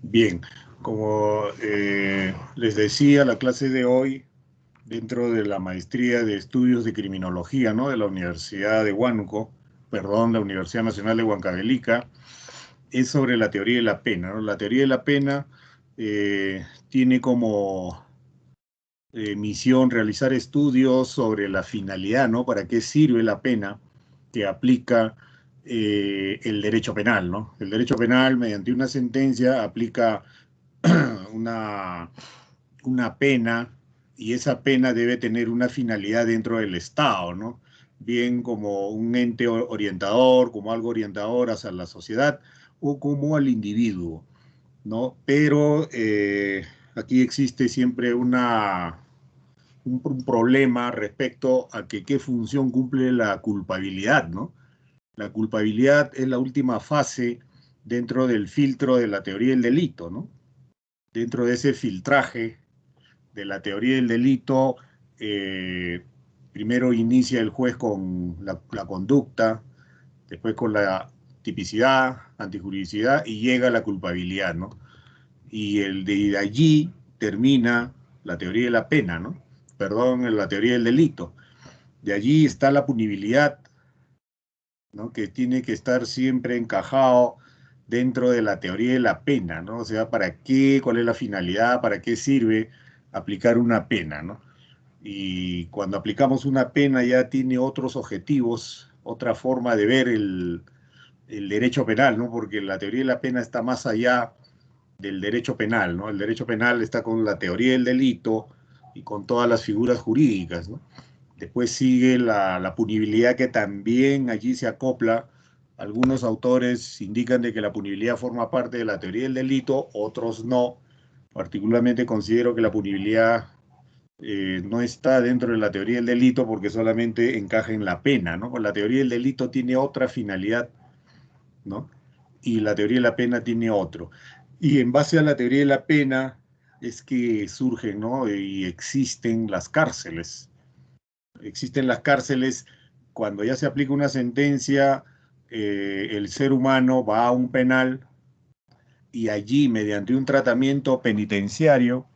Bien, como les decía, la clase de hoy, dentro de la maestría de estudios de criminología, ¿no? De la Universidad de Huánuco, perdón, la Universidad Nacional de Huancavelica, es sobre la teoría de la pena, ¿no? La teoría de la pena tiene como misión realizar estudios sobre la finalidad, ¿no? ¿Para qué sirve la pena que aplica el derecho penal, ¿no? El derecho penal, mediante una sentencia, aplica una, una pena, y esa pena debe tener una finalidad dentro del Estado, ¿no? Bien como un ente orientador, como algo orientador hacia la sociedad o como al individuo, ¿no? Pero aquí existe siempre un problema respecto a que qué función cumple la culpabilidad, ¿no? La culpabilidad es la última fase dentro del filtro de la teoría del delito, ¿no? Dentro de ese filtraje de la teoría del delito, eh, primero inicia el juez con la conducta, después con la tipicidad, antijuridicidad y llega a la culpabilidad, ¿no? Y de allí termina la teoría de la pena, ¿no? Perdón, la teoría del delito. De allí está la punibilidad, ¿no? Que tiene que estar siempre encajado dentro de la teoría de la pena, ¿no? O sea, ¿para qué? ¿Cuál es la finalidad? ¿Para qué sirve aplicar una pena, ¿no? Y cuando aplicamos una pena ya tiene otros objetivos, otra forma de ver el derecho penal, ¿no? Porque la teoría de la pena está más allá del derecho penal, ¿no? El derecho penal está con la teoría del delito y con todas las figuras jurídicas, ¿no? Después sigue la punibilidad, que también allí se acopla. Algunos autores indican de que la punibilidad forma parte de la teoría del delito, otros no. Particularmente considero que la punibilidad no está dentro de la teoría del delito porque solamente encaja en la pena, ¿no? Pues la teoría del delito tiene otra finalidad, ¿no? Y la teoría de la pena tiene otro. Y en base a la teoría de la pena es que surgen, ¿no? Y existen las cárceles. Existen las cárceles cuando ya se aplica una sentencia, el ser humano va a un penal y allí, mediante un tratamiento penitenciario,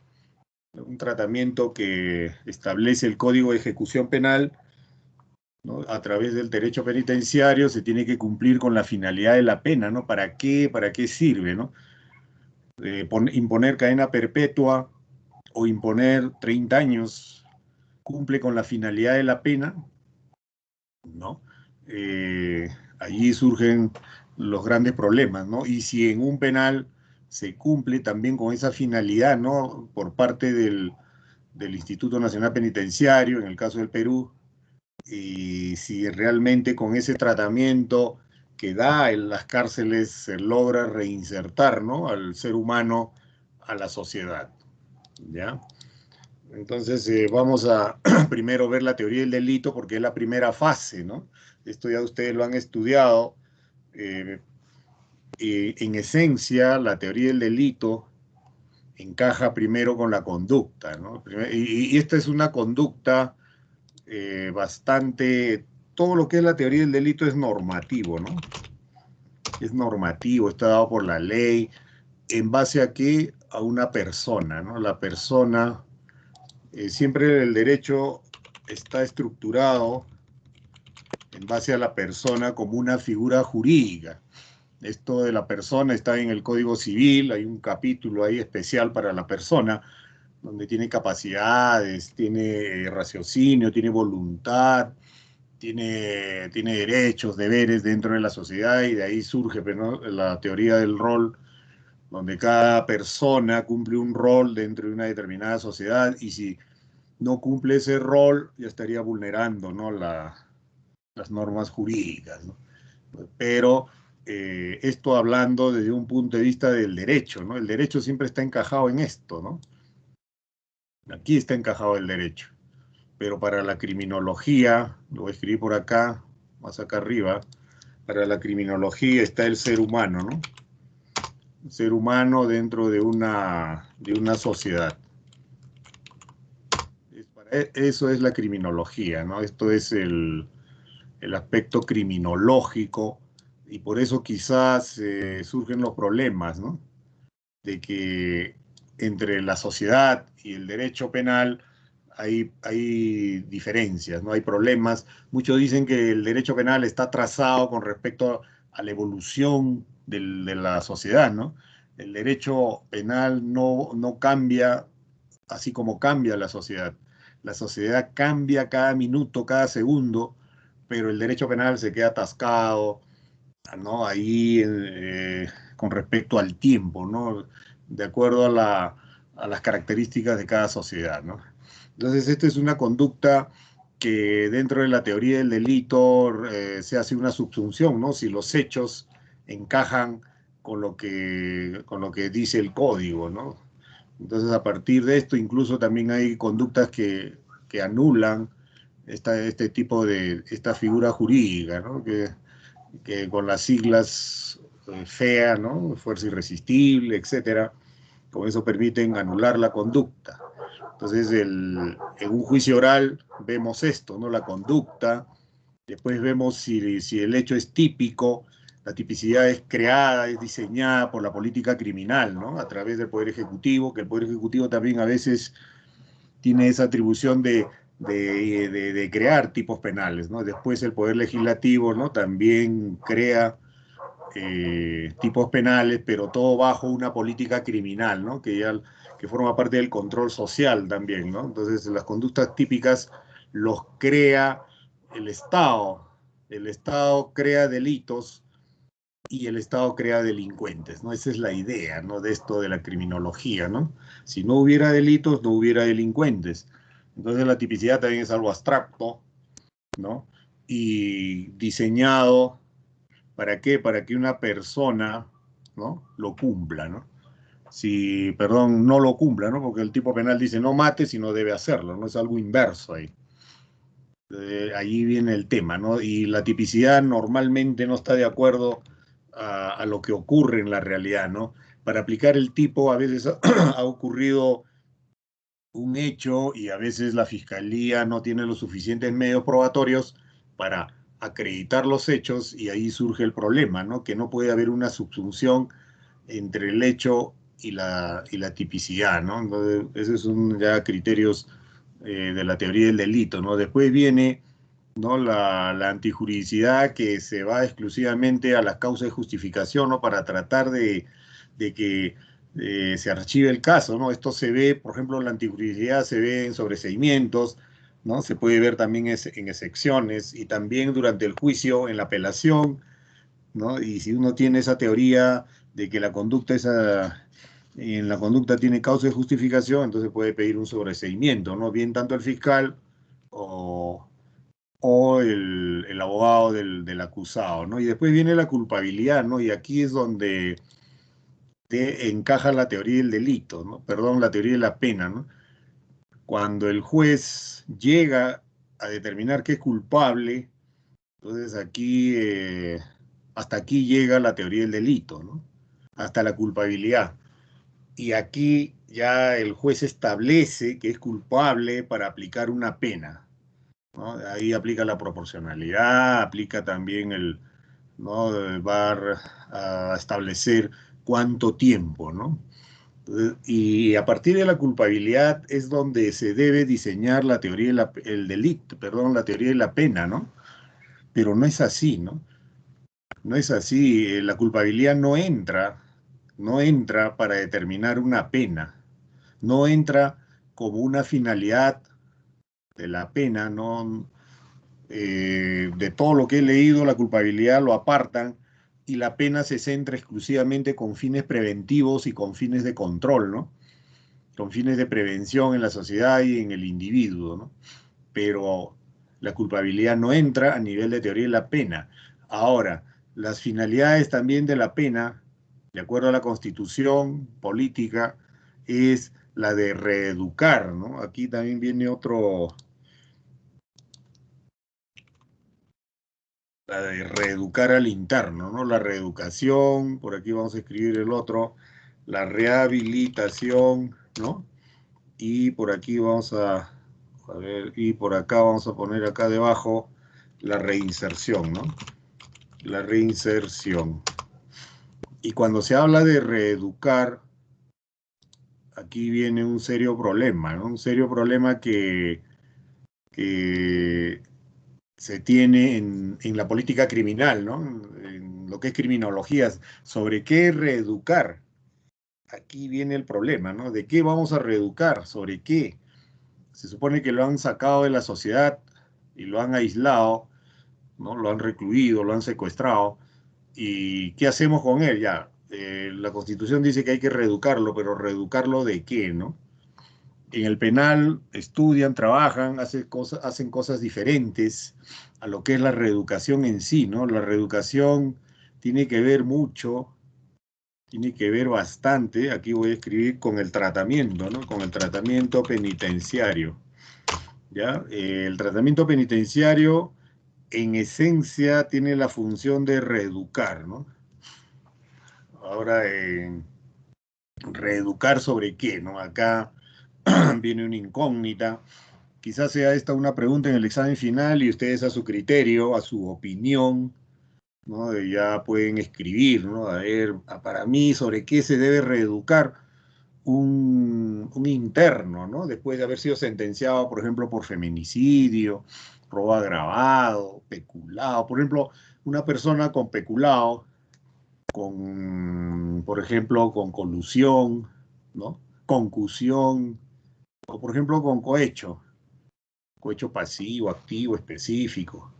un tratamiento que establece el Código de Ejecución Penal, ¿no? A través del derecho penitenciario se tiene que cumplir con la finalidad de la pena, ¿no? Para qué sirve, ¿no? Imponer cadena perpetua o imponer 30 años cumple con la finalidad de la pena, ¿no? Eh, Allí surgen los grandes problemas, ¿no? Y si en un penal se cumple también con esa finalidad, ¿no? Por parte del Instituto Nacional Penitenciario, en el caso del Perú, y si realmente con ese tratamiento que da en las cárceles se logra reinsertar, ¿no? Al ser humano a la sociedad, ¿ya? Entonces vamos a primero ver la teoría del delito porque es la primera fase, ¿no? Esto ya ustedes lo han estudiado. Eh, en esencia, la teoría del delito encaja primero con la conducta, ¿no? Y esta es una conducta bastante, todo lo que es la teoría del delito es normativo, ¿no? Es normativo, está dado por la ley, en base a qué, a una persona, ¿no? La persona, siempre el derecho está estructurado en base a la persona como una figura jurídica. Esto de la persona está en el Código Civil, hay un capítulo ahí especial para la persona, donde tiene capacidades, tiene raciocinio, tiene voluntad, tiene derechos, deberes dentro de la sociedad, y de ahí surge, ¿no? La teoría del rol, donde cada persona cumple un rol dentro de una determinada sociedad, y si no cumple ese rol ya estaría vulnerando, ¿no? Las normas jurídicas, ¿no? Pero esto hablando desde un punto de vista del derecho, ¿no? El derecho siempre está encajado en esto, ¿no? Aquí está encajado el derecho. Pero para la criminología, lo voy a escribir por acá, más acá arriba, para la criminología está el ser humano, ¿no? El ser humano dentro de una sociedad. Eso es la criminología, ¿no? Esto es el aspecto criminológico y por eso quizás surgen los problemas, ¿no? de que entre la sociedad y el derecho penal hay diferencias, ¿no? Hay problemas. Muchos dicen que el derecho penal está trazado con respecto a la evolución de la sociedad, ¿no? El derecho penal no cambia así como cambia la sociedad. La sociedad cambia cada minuto, cada segundo, pero el derecho penal se queda atascado, ¿no? Ahí con respecto al tiempo, ¿no? De acuerdo a las características de cada sociedad, ¿no? Entonces, esta es una conducta que dentro de la teoría del delito se hace una subsunción, ¿no? Si los hechos encajan con lo que dice el código, ¿no? Entonces, a partir de esto, incluso también hay conductas que anulan este tipo esta figura jurídica, ¿no? Que con las siglas FEA, ¿no? Fuerza irresistible, etcétera, con eso permiten anular la conducta. Entonces, en un juicio oral vemos esto, ¿no? La conducta, después vemos si el hecho es típico, la tipicidad es creada, es diseñada por la política criminal, ¿no? A través del Poder Ejecutivo, que el Poder Ejecutivo también a veces tiene esa atribución de crear tipos penales, ¿no? Después el Poder Legislativo, ¿no? También crea tipos penales, pero todo bajo una política criminal, ¿no? Que forma parte del control social también, ¿no? Entonces, las conductas típicas los crea el Estado. El Estado crea delitos y el Estado crea delincuentes, ¿no? Esa es la idea, ¿no? De esto de la criminología, ¿no? Si no hubiera delitos, no hubiera delincuentes. Entonces, la tipicidad también es algo abstracto, ¿no? Y diseñado, ¿para qué? Para que una persona, ¿no? Lo cumpla, ¿no? Si, perdón, no lo cumpla, ¿no? Porque el tipo penal dice no mates y no debe hacerlo, ¿no? Es algo inverso ahí. Ahí viene el tema, ¿no? Y la tipicidad normalmente no está de acuerdo a lo que ocurre en la realidad, ¿no? Para aplicar el tipo a veces ha ocurrido un hecho y a veces la fiscalía no tiene los suficientes medios probatorios para acreditar los hechos y ahí surge el problema, ¿no? Que no puede haber una subsunción entre el hecho y la tipicidad, ¿no? Entonces, esos son ya criterios de la teoría del delito, ¿no? Después viene, ¿no? La antijuridicidad que se va exclusivamente a las causas de justificación, ¿no? Para tratar de que se archive el caso, ¿no? Esto se ve, por ejemplo, la antijuridicidad se ve en sobreseimientos, ¿no? Se puede ver también en excepciones y también durante el juicio, en la apelación, ¿no? Y si uno tiene esa teoría de que en la conducta tiene causa de justificación, entonces puede pedir un sobreseimiento, ¿no? Bien tanto el fiscal o, o el abogado del acusado, ¿no? Y después viene la culpabilidad, ¿no? Y aquí es donde encaja la teoría del delito, ¿no? Perdón, la teoría de la pena, ¿no? Cuando el juez llega a determinar que es culpable, entonces aquí, hasta aquí llega la teoría del delito, ¿no? Hasta la culpabilidad. Y aquí ya el juez establece que es culpable para aplicar una pena, ¿no? Ahí aplica la proporcionalidad, aplica también ¿no? Va a establecer cuánto tiempo, ¿no? Y a partir de la culpabilidad es donde se debe diseñar la teoría el delito, perdón, la teoría de la pena, ¿no? Pero no es así, ¿no? No es así. La culpabilidad no entra para determinar una pena, no entra como una finalidad de la pena, ¿no? De todo lo que he leído, la culpabilidad lo apartan y la pena se centra exclusivamente con fines preventivos y con fines de control, ¿no? Con fines de prevención en la sociedad y en el individuo, ¿no? Pero la culpabilidad no entra a nivel de teoría de la pena. Ahora, las finalidades también de la pena, de acuerdo a la Constitución política, es la de reeducar, ¿no? Aquí también viene la de reeducar al interno, ¿no? La reeducación, por aquí vamos a escribir el otro, la rehabilitación, ¿no? Y por aquí a ver, y por acá vamos a poner acá debajo la reinserción, ¿no? La reinserción. Y cuando se habla de reeducar, aquí viene un serio problema, ¿no? Un serio problema que se tiene en la política criminal, ¿no? En lo que es criminología, sobre qué reeducar. Aquí viene el problema, ¿no? ¿De qué vamos a reeducar? ¿Sobre qué? Se supone que lo han sacado de la sociedad y lo han aislado, ¿no? Lo han recluido, lo han secuestrado. ¿Y qué hacemos con él? Ya, la Constitución dice que hay que reeducarlo, pero ¿reeducarlo de qué, no? En el penal estudian, trabajan, hacen cosas diferentes a lo que es la reeducación en sí, ¿no? La reeducación tiene que ver mucho, tiene que ver bastante, aquí voy a escribir con el tratamiento, ¿no? Con el tratamiento penitenciario, ¿ya? El tratamiento penitenciario, en esencia, tiene la función de reeducar, ¿no? Ahora, reeducar sobre qué, ¿no? Acá viene una incógnita. Quizás sea esta una pregunta en el examen final y ustedes a su criterio, a su opinión, ¿no? Ya pueden escribir, ¿no? A ver, para mí, sobre qué se debe reeducar un interno, ¿no? Después de haber sido sentenciado, por ejemplo, por feminicidio, robo agravado, peculado. Por ejemplo, una persona con peculado, por ejemplo, con colusión, ¿no? Concusión, o por ejemplo, con cohecho pasivo, activo, específico.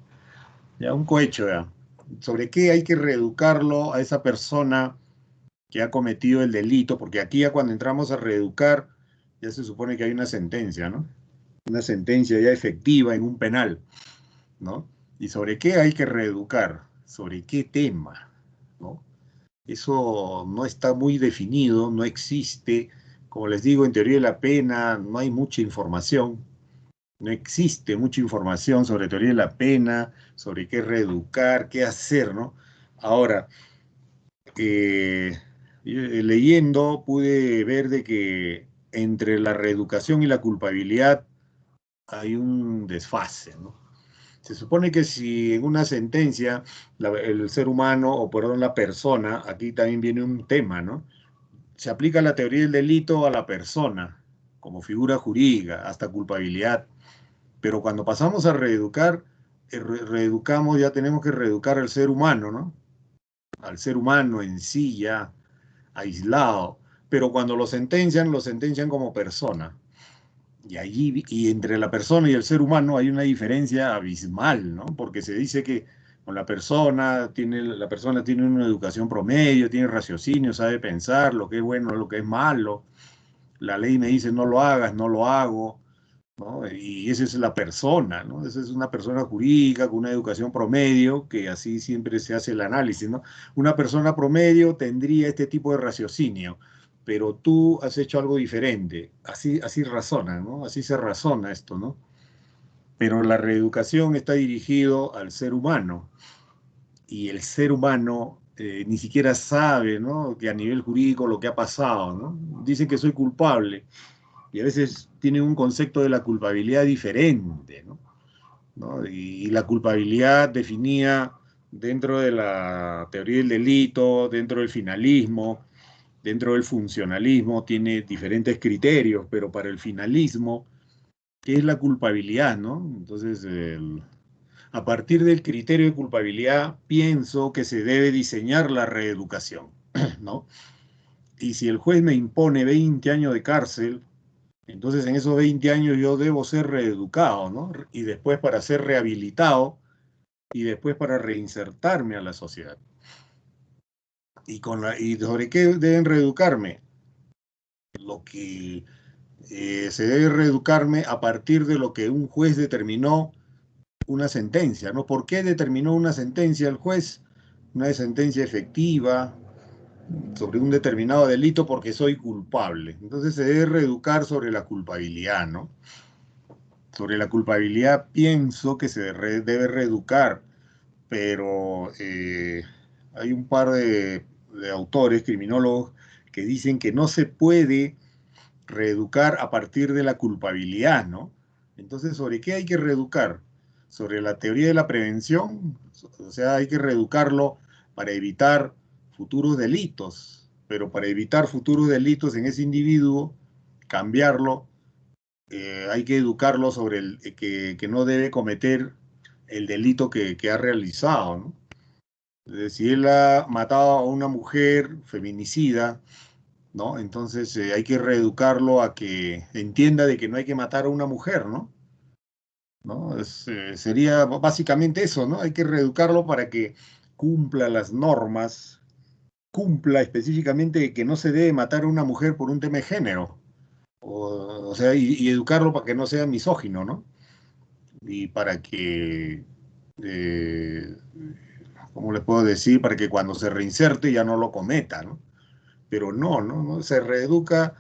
Ya, un cohecho, ya. ¿Sobre qué hay que reeducarlo a esa persona que ha cometido el delito? Porque aquí ya cuando entramos a reeducar, ya se supone que hay una sentencia, ¿no? Una sentencia ya efectiva en un penal, ¿no? ¿Y sobre qué hay que reeducar? ¿Sobre qué tema? ¿No? Eso no está muy definido, no existe. Como les digo, en teoría de la pena no hay mucha información. No existe mucha información sobre teoría de la pena, sobre qué reeducar, qué hacer, ¿no? Ahora, leyendo pude ver de que entre la reeducación y la culpabilidad hay un desfase, ¿no? Se supone que si en una sentencia el ser humano, o perdón, la persona, aquí también viene un tema, ¿no? Se aplica la teoría del delito a la persona como figura jurídica hasta culpabilidad. Pero cuando pasamos a reeducar, reeducamos, ya tenemos que reeducar al ser humano, ¿no? Al ser humano en sí ya aislado. Pero cuando lo sentencian como persona. Y allí, y entre la persona y el ser humano hay una diferencia abismal, ¿no? Porque se dice que con la persona tiene una educación promedio, tiene raciocinio, sabe pensar lo que es bueno, lo que es malo. La ley me dice no lo hagas, no lo hago, ¿no? Y esa es la persona, ¿no? Esa es una persona jurídica con una educación promedio, que así siempre se hace el análisis, ¿no? Una persona promedio tendría este tipo de raciocinio, pero tú has hecho algo diferente. Así razona, ¿no? Así se razona esto, ¿no? Pero la reeducación está dirigido al ser humano y el ser humano ni siquiera sabe, ¿no? Que a nivel jurídico lo que ha pasado, ¿no? Dicen que soy culpable y a veces tienen un concepto de la culpabilidad diferente, ¿no? ¿No? Y la culpabilidad definida dentro de la teoría del delito, dentro del finalismo, dentro del funcionalismo, tiene diferentes criterios, pero para el finalismo, ¿qué es la culpabilidad, no? Entonces, a partir del criterio de culpabilidad, pienso que se debe diseñar la reeducación, ¿no? Y si el juez me impone 20 años de cárcel, entonces en esos 20 años yo debo ser reeducado, ¿no? Y después para ser rehabilitado y después para reinsertarme a la sociedad. ¿Y sobre qué deben reeducarme? Lo que se debe reeducarme a partir de lo que un juez determinó una sentencia, ¿no? ¿Por qué determinó una sentencia el juez? Una sentencia efectiva sobre un determinado delito porque soy culpable. Entonces se debe reeducar sobre la culpabilidad, ¿no? Sobre la culpabilidad pienso que debe reeducar, pero hay un par de autores, criminólogos, que dicen que no se puede reeducar a partir de la culpabilidad, ¿no? Entonces, ¿sobre qué hay que reeducar? Sobre la teoría de la prevención, o sea, hay que reeducarlo para evitar futuros delitos, pero para evitar futuros delitos en ese individuo cambiarlo, hay que educarlo sobre que no debe cometer el delito que ha realizado, ¿no? Si él ha matado a una mujer feminicida, ¿no? Entonces hay que reeducarlo a que entienda de que no hay que matar a una mujer, ¿no? ¿No? Sería básicamente eso, ¿no? Hay que reeducarlo para que cumpla las normas, cumpla específicamente que no se debe matar a una mujer por un tema de género, o sea, y educarlo para que no sea misógino, ¿no? Y para que, eh, ¿cómo le puedo decir? Para que cuando se reinserte ya no lo cometa, ¿no? Pero no, se reeduca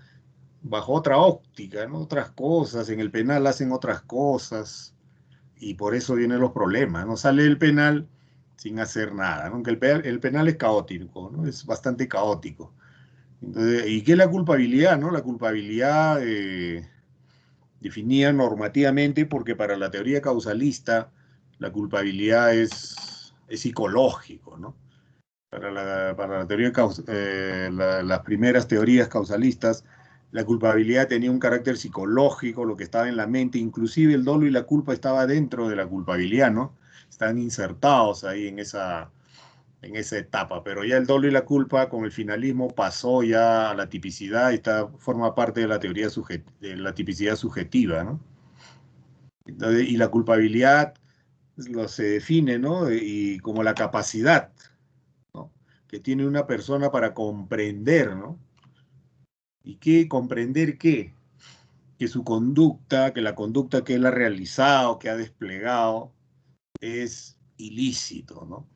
bajo otra óptica, ¿no? Otras cosas, en el penal hacen otras cosas, y por eso vienen los problemas, ¿no? Sale el penal sin hacer nada, ¿no? Aunque el penal es caótico, ¿no? Es bastante caótico. Entonces, ¿y qué es la culpabilidad, no? La culpabilidad definida normativamente, porque para la teoría causalista la culpabilidad es psicológico, ¿no? Para la teoría las primeras teorías causalistas, la culpabilidad tenía un carácter psicológico, lo que estaba en la mente, inclusive el dolo y la culpa estaba dentro de la culpabilidad, ¿no? Están insertados ahí en esa etapa, pero ya el dolo y la culpa con el finalismo pasó ya a la tipicidad y forma parte de la teoría de la tipicidad subjetiva, ¿no? Entonces, y la culpabilidad se define, ¿no? Y como la capacidad, ¿no? Que tiene una persona para comprender, ¿no? ¿Y qué? ¿Comprender qué? Que su conducta, que la conducta que él ha realizado, que ha desplegado, es ilícito, ¿no?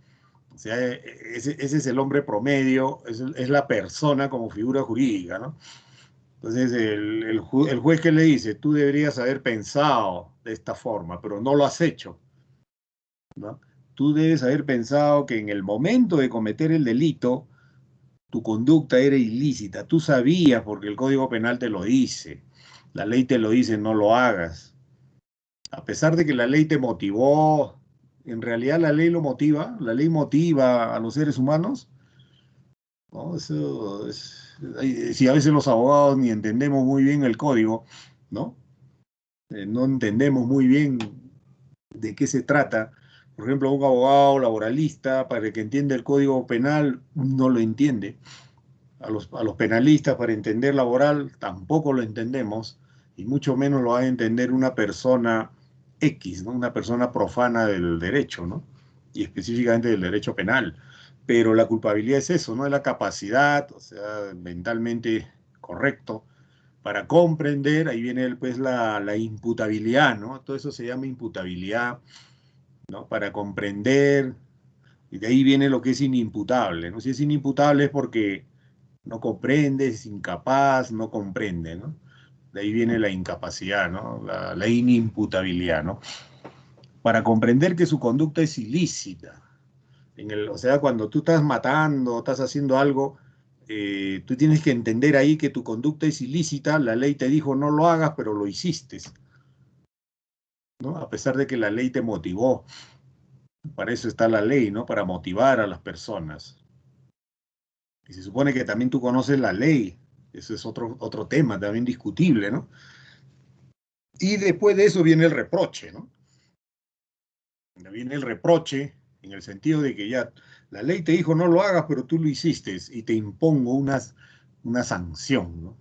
O sea, ese es el hombre promedio, es la persona como figura jurídica, ¿no? Entonces, el juez que le dice, tú deberías haber pensado de esta forma, pero no lo has hecho, ¿no? Tú debes haber pensado que en el momento de cometer el delito, tu conducta era ilícita, tú sabías porque el Código Penal te lo dice, la ley te lo dice, no lo hagas. A pesar de que la ley te motivó, en realidad la ley lo motiva, la ley motiva a los seres humanos, ¿no? Si a veces los abogados ni entendemos muy bien el código, ¿no? No entendemos muy bien de qué se trata. Por ejemplo, un abogado laboralista, para que entienda el código penal, no lo entiende. A los penalistas, para entender laboral, tampoco lo entendemos, y mucho menos lo va a entender una persona X, ¿no? Una persona profana del derecho, ¿no? Y específicamente del derecho penal. Pero la culpabilidad es eso, ¿no? Es la capacidad, o sea, mentalmente correcto, para comprender, ahí viene pues la imputabilidad, ¿no? Todo eso se llama imputabilidad, ¿no? Para comprender, y de ahí viene lo que es inimputable, ¿no? Si es inimputable es porque no comprende, es incapaz, no comprende, ¿no? De ahí viene la incapacidad, ¿no? La inimputabilidad, ¿no? Para comprender que su conducta es ilícita. O sea, cuando tú estás matando, estás haciendo algo, tú tienes que entender ahí que tu conducta es ilícita, la ley te dijo no lo hagas, pero lo hiciste, ¿no? A pesar de que la ley te motivó. Para eso está la ley, ¿no? Para motivar a las personas. Y se supone que también tú conoces la ley. Eso es otro tema también discutible, ¿no? Y después de eso viene el reproche, ¿no? Viene el reproche en el sentido de que ya la ley te dijo no lo hagas, pero tú lo hiciste y te impongo una sanción, ¿no?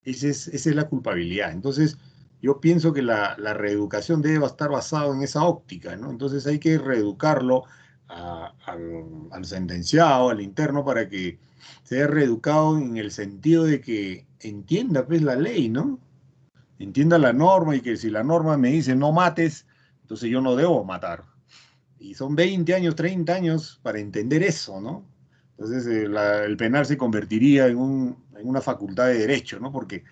Esa es la culpabilidad. Entonces, yo pienso que la reeducación debe estar basada en esa óptica, ¿no? Entonces hay que reeducarlo al sentenciado, al interno, para que sea reeducado en el sentido de que entienda pues la ley, ¿no? Entienda la norma y que si la norma me dice no mates, entonces yo no debo matar. Y son 20 años, 30 años para entender eso, ¿no? Entonces el penal se convertiría en una facultad de derecho, ¿no? Porque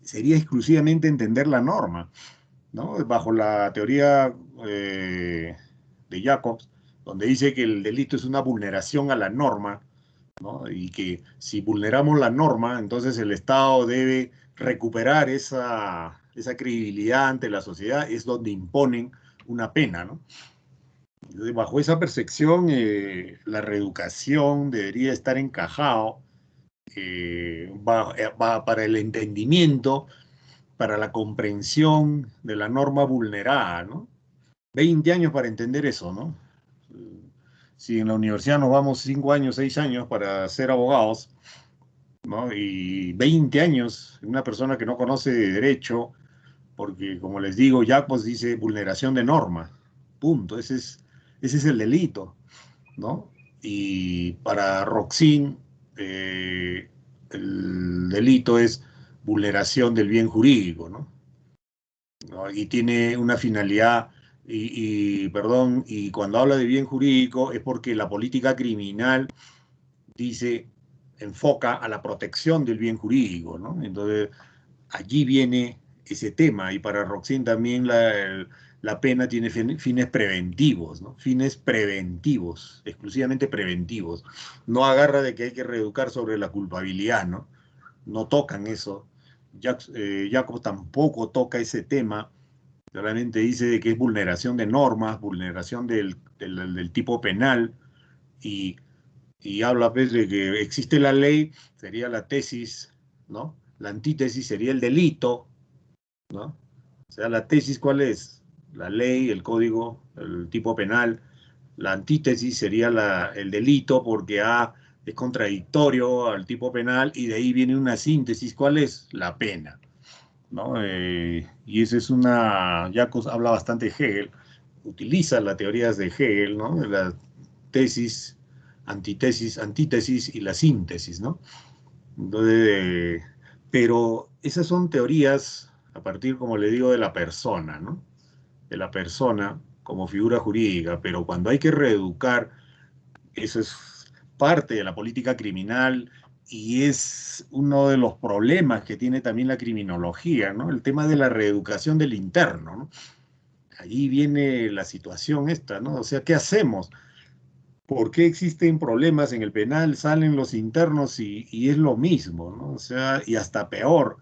sería exclusivamente entender la norma, ¿no? Bajo la teoría de Jacobs, donde dice que el delito es una vulneración a la norma, ¿no? Y que si vulneramos la norma, entonces el Estado debe recuperar esa credibilidad ante la sociedad, es donde imponen una pena, ¿no? Bajo esa percepción, la reeducación debería estar encajado para el entendimiento para la comprensión de la norma vulnerada, ¿no? 20 años para entender eso, ¿no? Si en la universidad nos vamos 5 años, 6 años para ser abogados, ¿no? Y 20 años, una persona que no conoce de derecho, porque como les digo, Jacobs dice vulneración de norma, punto, ese es el delito, ¿no? Y para Roxin, el delito es vulneración del bien jurídico, ¿no? ¿No? Y tiene una finalidad, perdón, y cuando habla de bien jurídico es porque la política criminal dice, enfoca a la protección del bien jurídico, ¿no? Entonces, allí viene ese tema, y para Roxin también la pena tiene fines preventivos, ¿no? Fines preventivos, exclusivamente preventivos. No agarra de que hay que reeducar sobre la culpabilidad, ¿no? No tocan eso. Jacob tampoco toca ese tema, solamente dice de que es vulneración de normas, vulneración del tipo penal, y, y habla pues de que existe la ley, sería la tesis, ¿no? La antítesis sería el delito, ¿no? O sea, la tesis, ¿cuál es? La ley, el código, el tipo penal. La antítesis sería el delito porque es contradictorio al tipo penal y de ahí viene una síntesis. ¿Cuál es? La pena, ¿no? Y esa es Jacobs habla bastante de Hegel, utiliza las teorías de Hegel, ¿no? La tesis, antítesis y la síntesis, ¿no? Entonces, pero esas son teorías a partir, como le digo, de la persona, ¿no? De la persona como figura jurídica, pero cuando hay que reeducar, eso es parte de la política criminal y es uno de los problemas que tiene también la criminología, ¿no? El tema de la reeducación del interno, ¿no? Allí viene la situación esta, ¿no? O sea, ¿qué hacemos? ¿Por qué existen problemas en el penal? Salen los internos y es lo mismo, ¿no? O sea, y hasta peor.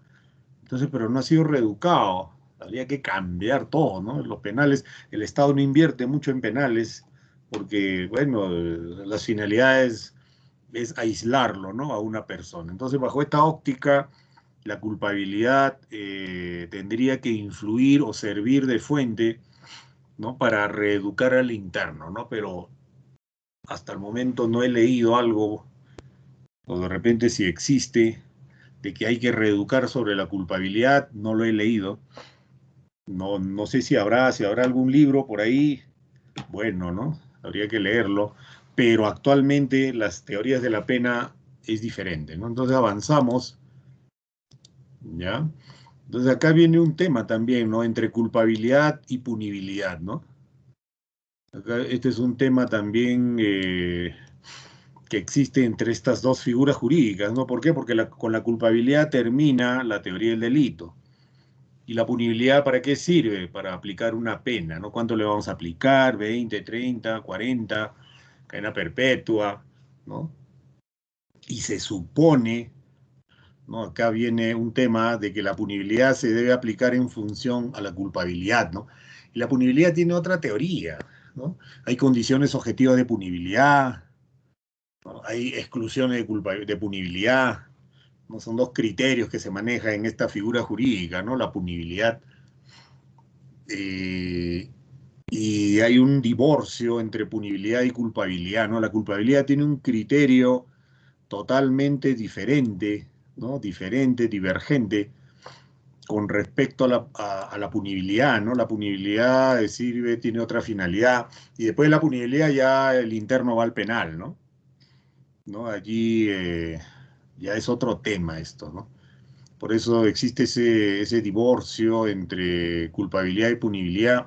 Entonces, pero no ha sido reeducado. Habría que cambiar todo, ¿no? Los penales, el Estado no invierte mucho en penales porque, bueno, las finalidades es aislarlo, ¿no? A una persona. Entonces, bajo esta óptica, la culpabilidad tendría que influir o servir de fuente, ¿no? Para reeducar al interno, ¿no? Pero hasta el momento no he leído algo, o de repente si existe, de que hay que reeducar sobre la culpabilidad, no lo he leído. No, no sé si habrá algún libro por ahí, bueno, ¿no? Habría que leerlo, pero actualmente las teorías de la pena es diferente, ¿no? Entonces avanzamos, ¿ya? Entonces acá viene un tema también, ¿no? Entre culpabilidad y punibilidad, ¿no? Acá, este es un tema también que existe entre estas dos figuras jurídicas, ¿no? ¿Por qué? Porque con la culpabilidad termina la teoría del delito. ¿Y la punibilidad para qué sirve? Para aplicar una pena, ¿no? ¿Cuánto le vamos a aplicar? 20, 30, 40, cadena perpetua, ¿no? Y se supone, ¿no? Acá viene un tema de que la punibilidad se debe aplicar en función a la culpabilidad, ¿no? Y la punibilidad tiene otra teoría, ¿no? Hay condiciones objetivas de punibilidad, ¿no? Hay exclusiones de punibilidad, ¿no? Son dos criterios que se manejan en esta figura jurídica, ¿no? La punibilidad. Eh, y hay un divorcio entre punibilidad y culpabilidad, ¿no? La culpabilidad tiene un criterio totalmente diferente, ¿no? Diferente, divergente con respecto a la punibilidad, ¿no? La punibilidad sirve, tiene otra finalidad, y después de la punibilidad ya el interno va al penal, ¿no? ¿No? Allí ya es otro tema esto, ¿no? Por eso existe ese divorcio entre culpabilidad y punibilidad,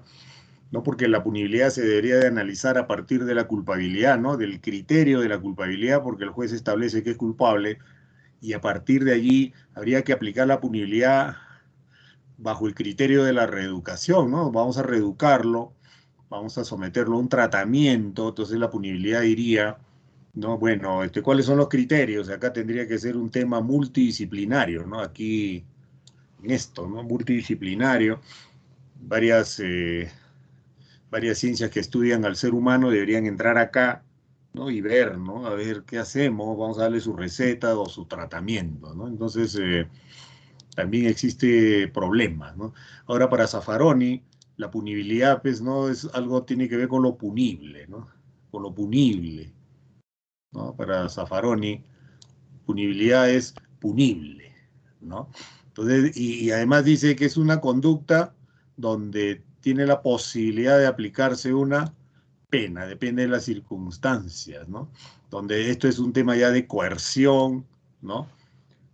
¿no? Porque la punibilidad se debería de analizar a partir de la culpabilidad, ¿no? Del criterio de la culpabilidad, porque el juez establece que es culpable, y a partir de allí habría que aplicar la punibilidad bajo el criterio de la reeducación, ¿no? Vamos a reeducarlo, vamos a someterlo a un tratamiento, entonces la punibilidad diría, ¿no? Bueno, ¿cuáles son los criterios? Acá tendría que ser un tema multidisciplinario, ¿no? Aquí, en esto, ¿no? Multidisciplinario, varias, varias ciencias que estudian al ser humano deberían entrar acá, ¿no? Y ver, ¿no? A ver qué hacemos, vamos a darle su receta o su tratamiento, ¿no? Entonces, también existe problemas, ¿no? Ahora, para Zaffaroni, la punibilidad, pues, ¿no? Es algo, tiene que ver con lo punible, ¿no? Con lo punible, ¿no? Para Zaffaroni, punibilidad es punible, ¿no? Entonces, y además dice que es una conducta donde tiene la posibilidad de aplicarse una pena, depende de las circunstancias, ¿no? Donde esto es un tema ya de coerción, ¿no?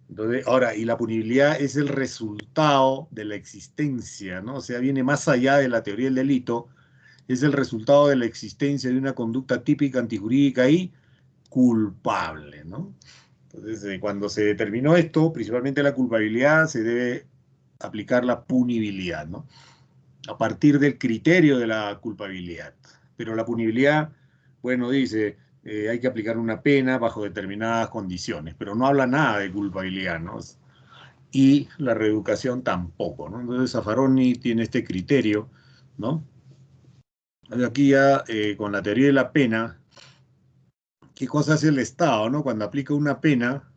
Entonces, ahora, y la punibilidad es el resultado de la existencia, ¿no? O sea, viene más allá de la teoría del delito, es el resultado de la existencia de una conducta típica antijurídica y culpable, ¿no? Entonces, cuando se determinó esto, principalmente la culpabilidad, se debe aplicar la punibilidad, ¿no? A partir del criterio de la culpabilidad. Pero la punibilidad, bueno, dice, hay que aplicar una pena bajo determinadas condiciones, pero no habla nada de culpabilidad, ¿no? Y la reeducación tampoco, ¿no? Entonces Zaffaroni tiene este criterio, ¿no? Aquí ya con la teoría de la pena, ¿qué cosa hace el Estado, ¿no? Cuando aplica una pena,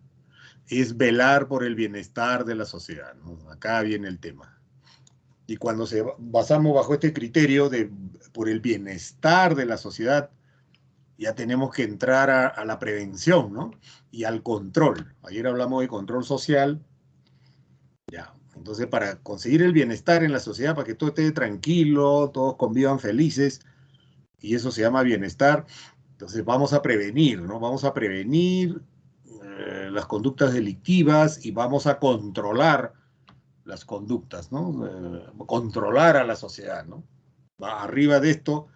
es velar por el bienestar de la sociedad, ¿no? Acá viene el tema. Y cuando se basamos bajo este criterio de por el bienestar de la sociedad, ya tenemos que entrar a la prevención, ¿no? Y al control. Ayer hablamos de control social, ya. Entonces, para conseguir el bienestar en la sociedad, para que todo esté tranquilo, todos convivan felices, y eso se llama bienestar, entonces vamos a prevenir, ¿no? Vamos a prevenir las conductas delictivas y vamos a controlar las conductas, ¿no? Controlar a la sociedad, ¿no? Arriba de esto,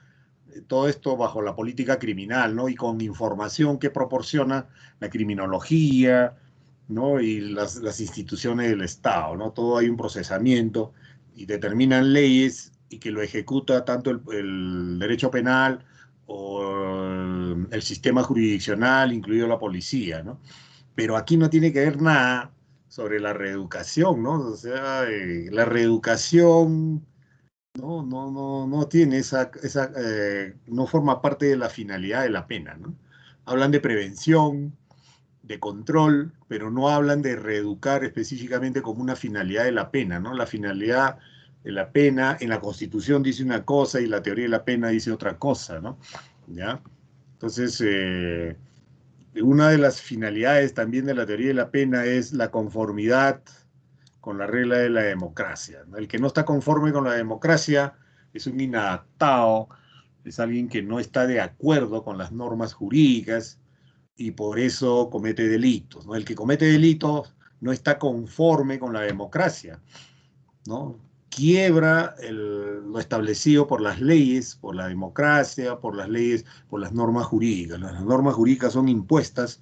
todo esto bajo la política criminal, ¿no? Y con información que proporciona la criminología, ¿no? Y las instituciones del Estado, ¿no? Todo hay un procesamiento y determinan leyes y que lo ejecuta tanto el derecho penal o el sistema jurisdiccional, incluido la policía, ¿no? Pero aquí no tiene que ver nada sobre la reeducación, ¿no? O sea, la reeducación no tiene no forma parte de la finalidad de la pena, ¿no? Hablan de prevención, de control, pero no hablan de reeducar específicamente como una finalidad de la pena, ¿no? La finalidad de la pena en la Constitución dice una cosa y la teoría de la pena dice otra cosa, ¿no? ¿Ya? Entonces, una de las finalidades también de la teoría de la pena es la conformidad con la regla de la democracia, ¿no? El que no está conforme con la democracia es un inadaptado, es alguien que no está de acuerdo con las normas jurídicas y por eso comete delitos, ¿no? El que comete delitos no está conforme con la democracia, ¿no? Quiebra lo establecido por las leyes, por la democracia, por las leyes, por las normas jurídicas. Las normas jurídicas son impuestas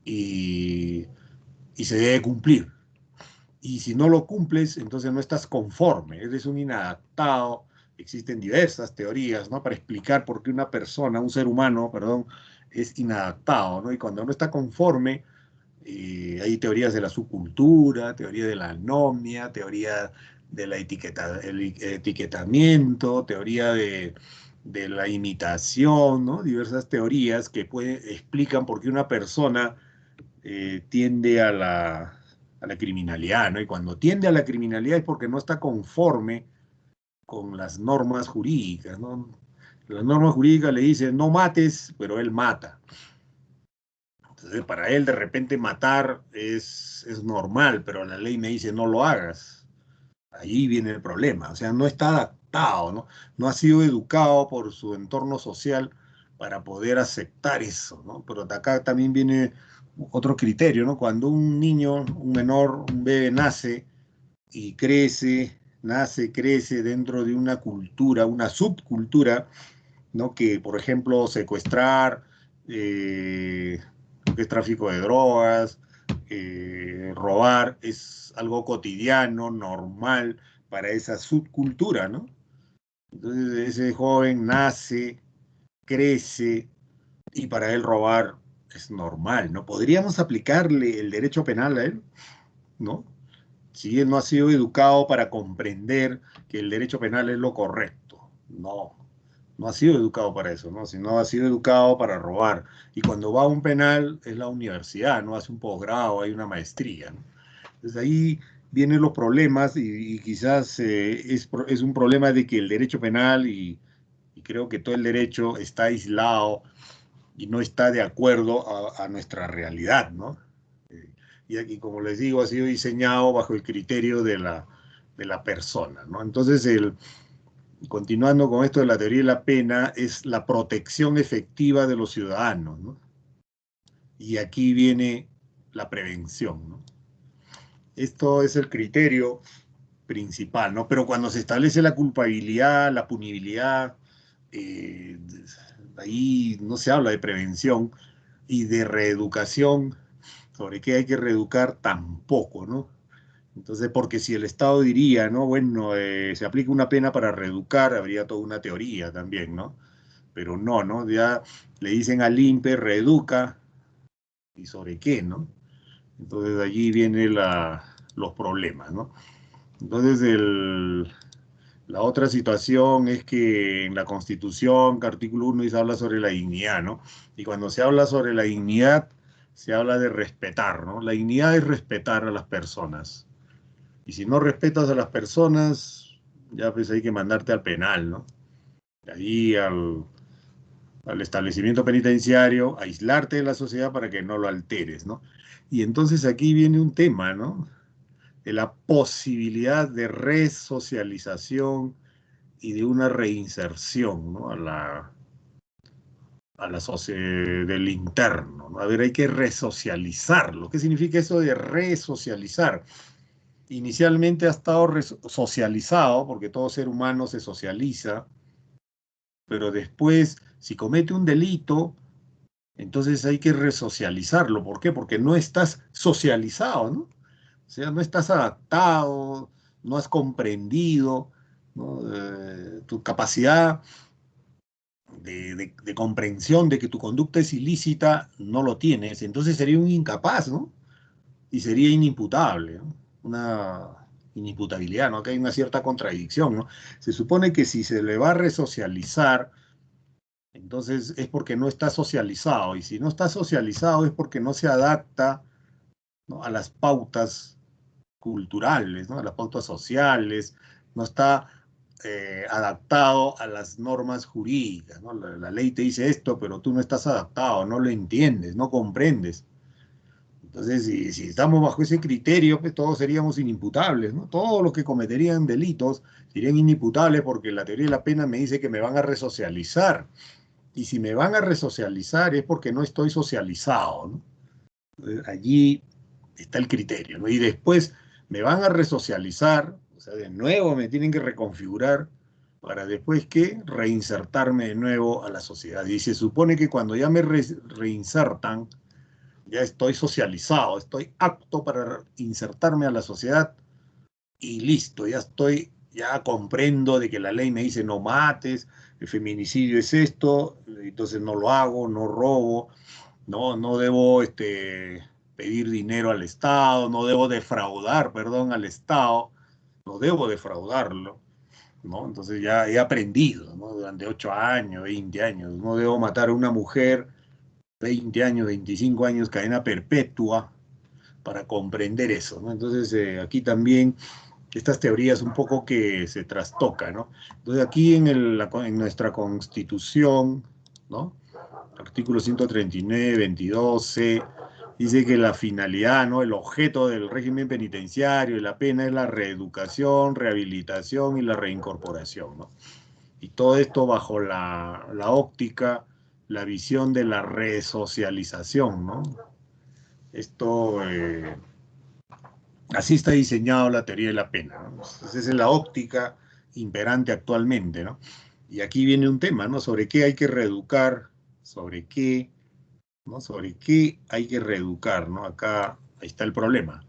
y, y se debe cumplir. Y si no lo cumples, entonces no estás conforme, eres un inadaptado. Existen diversas teorías, ¿no? Para explicar por qué una persona, un ser humano, perdón, es inadaptado, ¿no? Y cuando no está conforme, hay teorías de la subcultura, teoría de la anomia, teoría de la el etiquetamiento, teoría de la imitación, ¿no? Diversas teorías que explican por qué una persona tiende a la criminalidad, ¿no? Y cuando tiende a la criminalidad es porque no está conforme con las normas jurídicas, ¿no? Las normas jurídicas le dicen no mates, pero él mata. Entonces, para él de repente matar es normal, pero la ley me dice no lo hagas. Ahí viene el problema, o sea, no está adaptado, ¿no? No ha sido educado por su entorno social para poder aceptar eso, ¿no? Pero acá también viene otro criterio, ¿no? Cuando un niño, un menor, un bebé nace y crece, nace, crece dentro de una cultura, una subcultura, ¿no? Que, por ejemplo, secuestrar, lo que es tráfico de drogas, robar, es algo cotidiano, normal para esa subcultura, ¿no? Entonces ese joven nace, crece y para él robar es normal, ¿no? ¿Podríamos aplicarle el derecho penal a él? ¿No? Si él no ha sido educado para comprender que el derecho penal es lo correcto. No, no ha sido educado para eso, ¿no? Sino ha sido educado para robar. Y cuando va a un penal es la universidad, ¿no? Hace un posgrado, hay una maestría, ¿no? Entonces ahí vienen los problemas y quizás es un problema de que el derecho penal y creo que todo el derecho está aislado y no está de acuerdo a nuestra realidad, ¿no? Y aquí, como les digo, ha sido diseñado bajo el criterio de la persona, ¿no? Entonces, continuando con esto de la teoría de la pena, es la protección efectiva de los ciudadanos, ¿no? Y aquí viene la prevención, ¿no? Esto es el criterio principal, ¿no? Pero cuando se establece la culpabilidad, la punibilidad, eh, ahí no se habla de prevención y de reeducación, sobre qué hay que reeducar tampoco, ¿no? Entonces, porque si el Estado diría, ¿no? Bueno, se aplica una pena para reeducar, habría toda una teoría también, ¿no? Pero no, ¿no? Ya le dicen al INPE, reeduca, ¿y sobre qué, no? Entonces allí vienen los problemas, ¿no? Entonces la otra situación es que en la Constitución, artículo 1, dice, habla sobre la dignidad, ¿no? Y cuando se habla sobre la dignidad, se habla de respetar, ¿no? La dignidad es respetar a las personas. Y si no respetas a las personas, ya pues hay que mandarte al penal, ¿no? Ahí al establecimiento penitenciario, aislarte de la sociedad para que no lo alteres, ¿no? Y entonces aquí viene un tema, ¿no? De la posibilidad de resocialización y de una reinserción, ¿no? A la sociedad del interno, ¿no? A ver, hay que resocializarlo. ¿Qué significa eso de resocializar? Inicialmente ha estado socializado, porque todo ser humano se socializa, pero después, si comete un delito, entonces hay que resocializarlo. ¿Por qué? Porque no estás socializado, ¿no? O sea, no estás adaptado, no has comprendido, ¿no? Tu capacidad de comprensión de que tu conducta es ilícita no lo tienes. Entonces sería un incapaz, ¿no? Y sería inimputable, ¿no? Una inimputabilidad, ¿no? Que hay una cierta contradicción, ¿no? Se supone que si se le va a resocializar, entonces es porque no está socializado, y si no está socializado es porque no se adapta, ¿no? A las pautas culturales, ¿no? A las pautas sociales, no está adaptado a las normas jurídicas, ¿no? La ley te dice esto, pero tú no estás adaptado, no lo entiendes, no comprendes. Entonces, si estamos bajo ese criterio, pues todos seríamos inimputables, ¿no? Todos los que cometerían delitos serían inimputables porque la teoría de la pena me dice que me van a resocializar. Y si me van a resocializar es porque no estoy socializado, ¿no? Entonces, allí está el criterio, ¿no? Y después me van a resocializar, o sea, de nuevo me tienen que reconfigurar para después que reinsertarme de nuevo a la sociedad. Y se supone que cuando ya me reinsertan, ya estoy socializado, estoy apto para insertarme a la sociedad y listo, ya comprendo de que la ley me dice no mates, el feminicidio es esto, entonces no lo hago, no robo, no debo pedir dinero al Estado, no debo defraudar, perdón, al Estado, no debo defraudarlo, ¿no? Entonces ya he aprendido, ¿no? Durante 8 años, 20 años, no debo matar a una mujer 20 años, 25 años, cadena perpetua, para comprender eso, ¿no? Entonces, aquí también estas teorías un poco que se trastocan, ¿no? Entonces, aquí en nuestra Constitución, ¿no? Artículo 139, 22C, dice que la finalidad, ¿no? El objeto del régimen penitenciario y la pena es la reeducación, rehabilitación y la reincorporación, ¿no? Y todo esto bajo la óptica, la visión de la resocialización, ¿no? Esto, así está diseñado la teoría de la pena, ¿no? Esa es la óptica imperante actualmente, ¿no? Y aquí viene un tema, ¿no? Sobre qué hay que reeducar, sobre qué, ¿no? Sobre qué hay que reeducar, ¿no? Acá, ahí está el problema.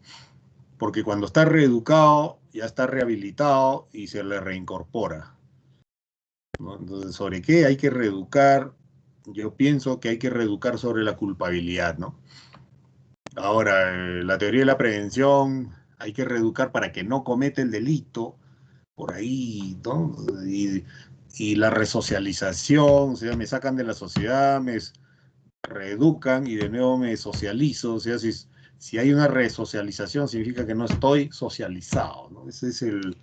Porque cuando está reeducado, ya está rehabilitado y se le reincorpora, ¿no? Entonces, ¿sobre qué hay que reeducar? Yo pienso que hay que reeducar sobre la culpabilidad, ¿no? Ahora, la teoría de la prevención, hay que reeducar para que no cometa el delito, por ahí, ¿no? Y la resocialización, o sea, me sacan de la sociedad, me reeducan y de nuevo me socializo, o sea, Si hay una resocialización, significa que no estoy socializado, ¿no? Ese es el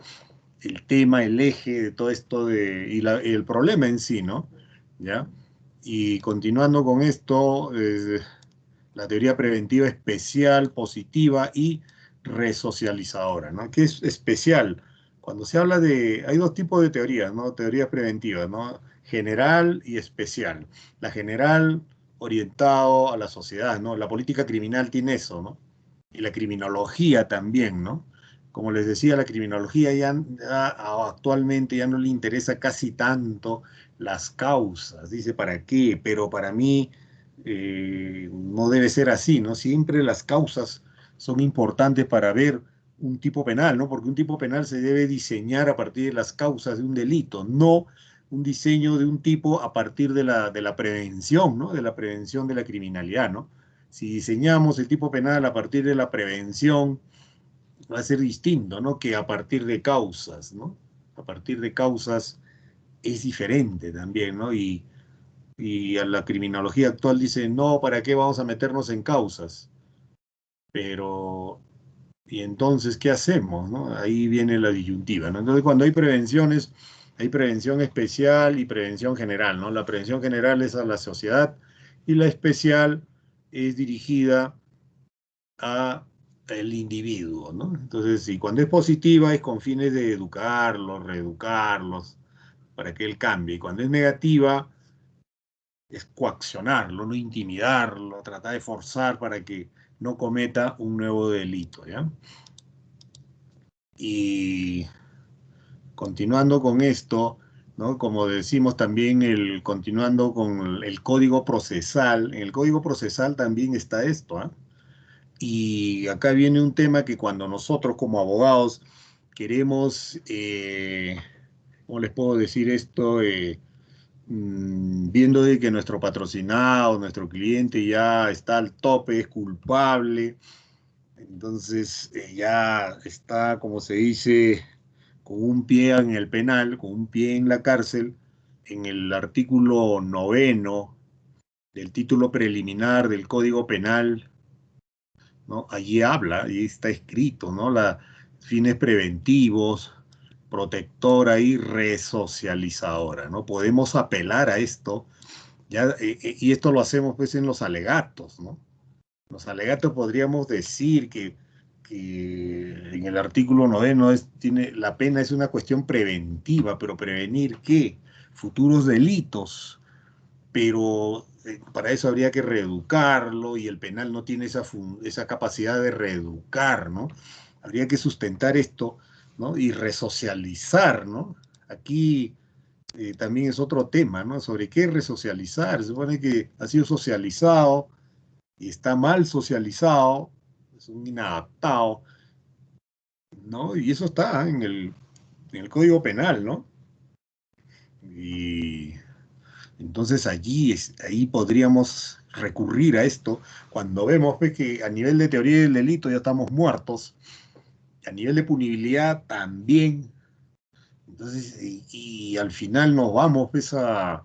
tema, el eje de todo esto y el problema en sí, ¿no? ¿Ya? Y continuando con esto, la teoría preventiva especial, positiva y resocializadora, ¿no? ¿Qué es especial? Cuando se habla de, hay dos tipos de teorías, ¿no? Teorías preventivas, ¿no? General y especial. La general, orientado a la sociedad, ¿no? La política criminal tiene eso, ¿no? Y la criminología también, ¿no? Como les decía, la criminología actualmente ya no le interesa casi tanto las causas, dice para qué, pero para mí no debe ser así, ¿no? Siempre las causas son importantes para ver un tipo penal, ¿no? Porque un tipo penal se debe diseñar a partir de las causas de un delito, no un diseño de un tipo a partir de la prevención, ¿no? De la prevención de la criminalidad, ¿no? Si diseñamos el tipo penal a partir de la prevención, va a ser distinto, ¿no? Que a partir de causas, ¿no? A partir de causas es diferente también, ¿no? Y a la criminología actual dice, no, ¿para qué vamos a meternos en causas? Pero, ¿y entonces qué hacemos, no? Ahí viene la disyuntiva, ¿no? Entonces, cuando hay prevenciones, hay prevención especial y prevención general, ¿no? La prevención general es a la sociedad y la especial es dirigida a el individuo, ¿no? Entonces, y cuando es positiva es con fines de educarlos, reeducarlos, para que él cambie. Y cuando es negativa es coaccionarlo, no intimidarlo, tratar de forzar para que no cometa un nuevo delito, ¿ya? Y continuando con esto, ¿no? Como decimos también, continuando con el código procesal, en el código procesal también está esto, ¿ah? Y acá viene un tema que cuando nosotros como abogados queremos, ¿cómo les puedo decir esto? Viendo de que nuestro patrocinado, nuestro cliente ya está al tope, es culpable, entonces ya está, como se dice, con un pie en el penal, con un pie en la cárcel, en el artículo 9 del título preliminar del Código Penal, ¿no? Allí habla, allí está escrito, ¿no? Fines preventivos, protectora y resocializadora, ¿no? Podemos apelar a esto, ya, y esto lo hacemos pues en los alegatos, ¿no? En los alegatos podríamos decir que en el artículo 9 tiene, la pena es una cuestión preventiva, pero prevenir ¿qué? Futuros delitos, pero para eso habría que reeducarlo y el penal no tiene esa capacidad de reeducar, ¿no? Habría que sustentar esto, ¿no? Y resocializar, ¿no? Aquí también es otro tema, ¿no? Sobre qué resocializar. Se supone que ha sido socializado y está mal socializado, es un inadaptado, ¿no? Y eso está en el Código Penal, ¿no? Y entonces ahí podríamos recurrir a esto cuando vemos pues, que a nivel de teoría del delito ya estamos muertos, a nivel de punibilidad también. Entonces, y al final nos vamos pues, al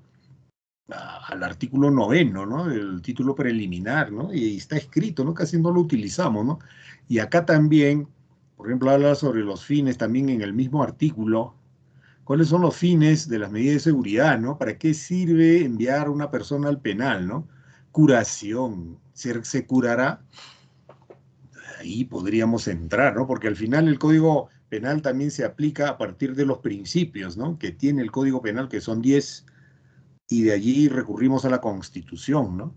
artículo 9, ¿no? Del título preliminar, ¿no? Y está escrito, ¿no? Casi no lo utilizamos, ¿no? Y acá también, por ejemplo, habla sobre los fines también en el mismo artículo. ¿Cuáles son los fines de las medidas de seguridad, ¿no? ¿Para qué sirve enviar a una persona al penal, ¿no? Curación. ¿Se curará? Ahí podríamos entrar, ¿no? Porque al final el Código Penal también se aplica a partir de los principios, ¿no? Que tiene el Código Penal, que son 10, y de allí recurrimos a la Constitución, ¿no?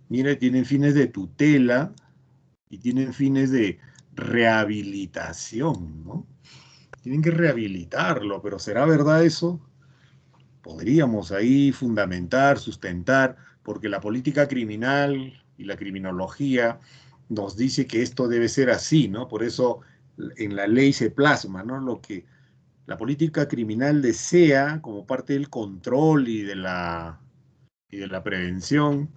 Mire, tienen fines de tutela y tienen fines de rehabilitación, ¿no? Tienen que rehabilitarlo, pero ¿será verdad eso? Podríamos ahí fundamentar, sustentar, porque la política criminal y la criminología nos dice que esto debe ser así, ¿no? Por eso en la ley se plasma, ¿no? Lo que la política criminal desea como parte del control y de la prevención.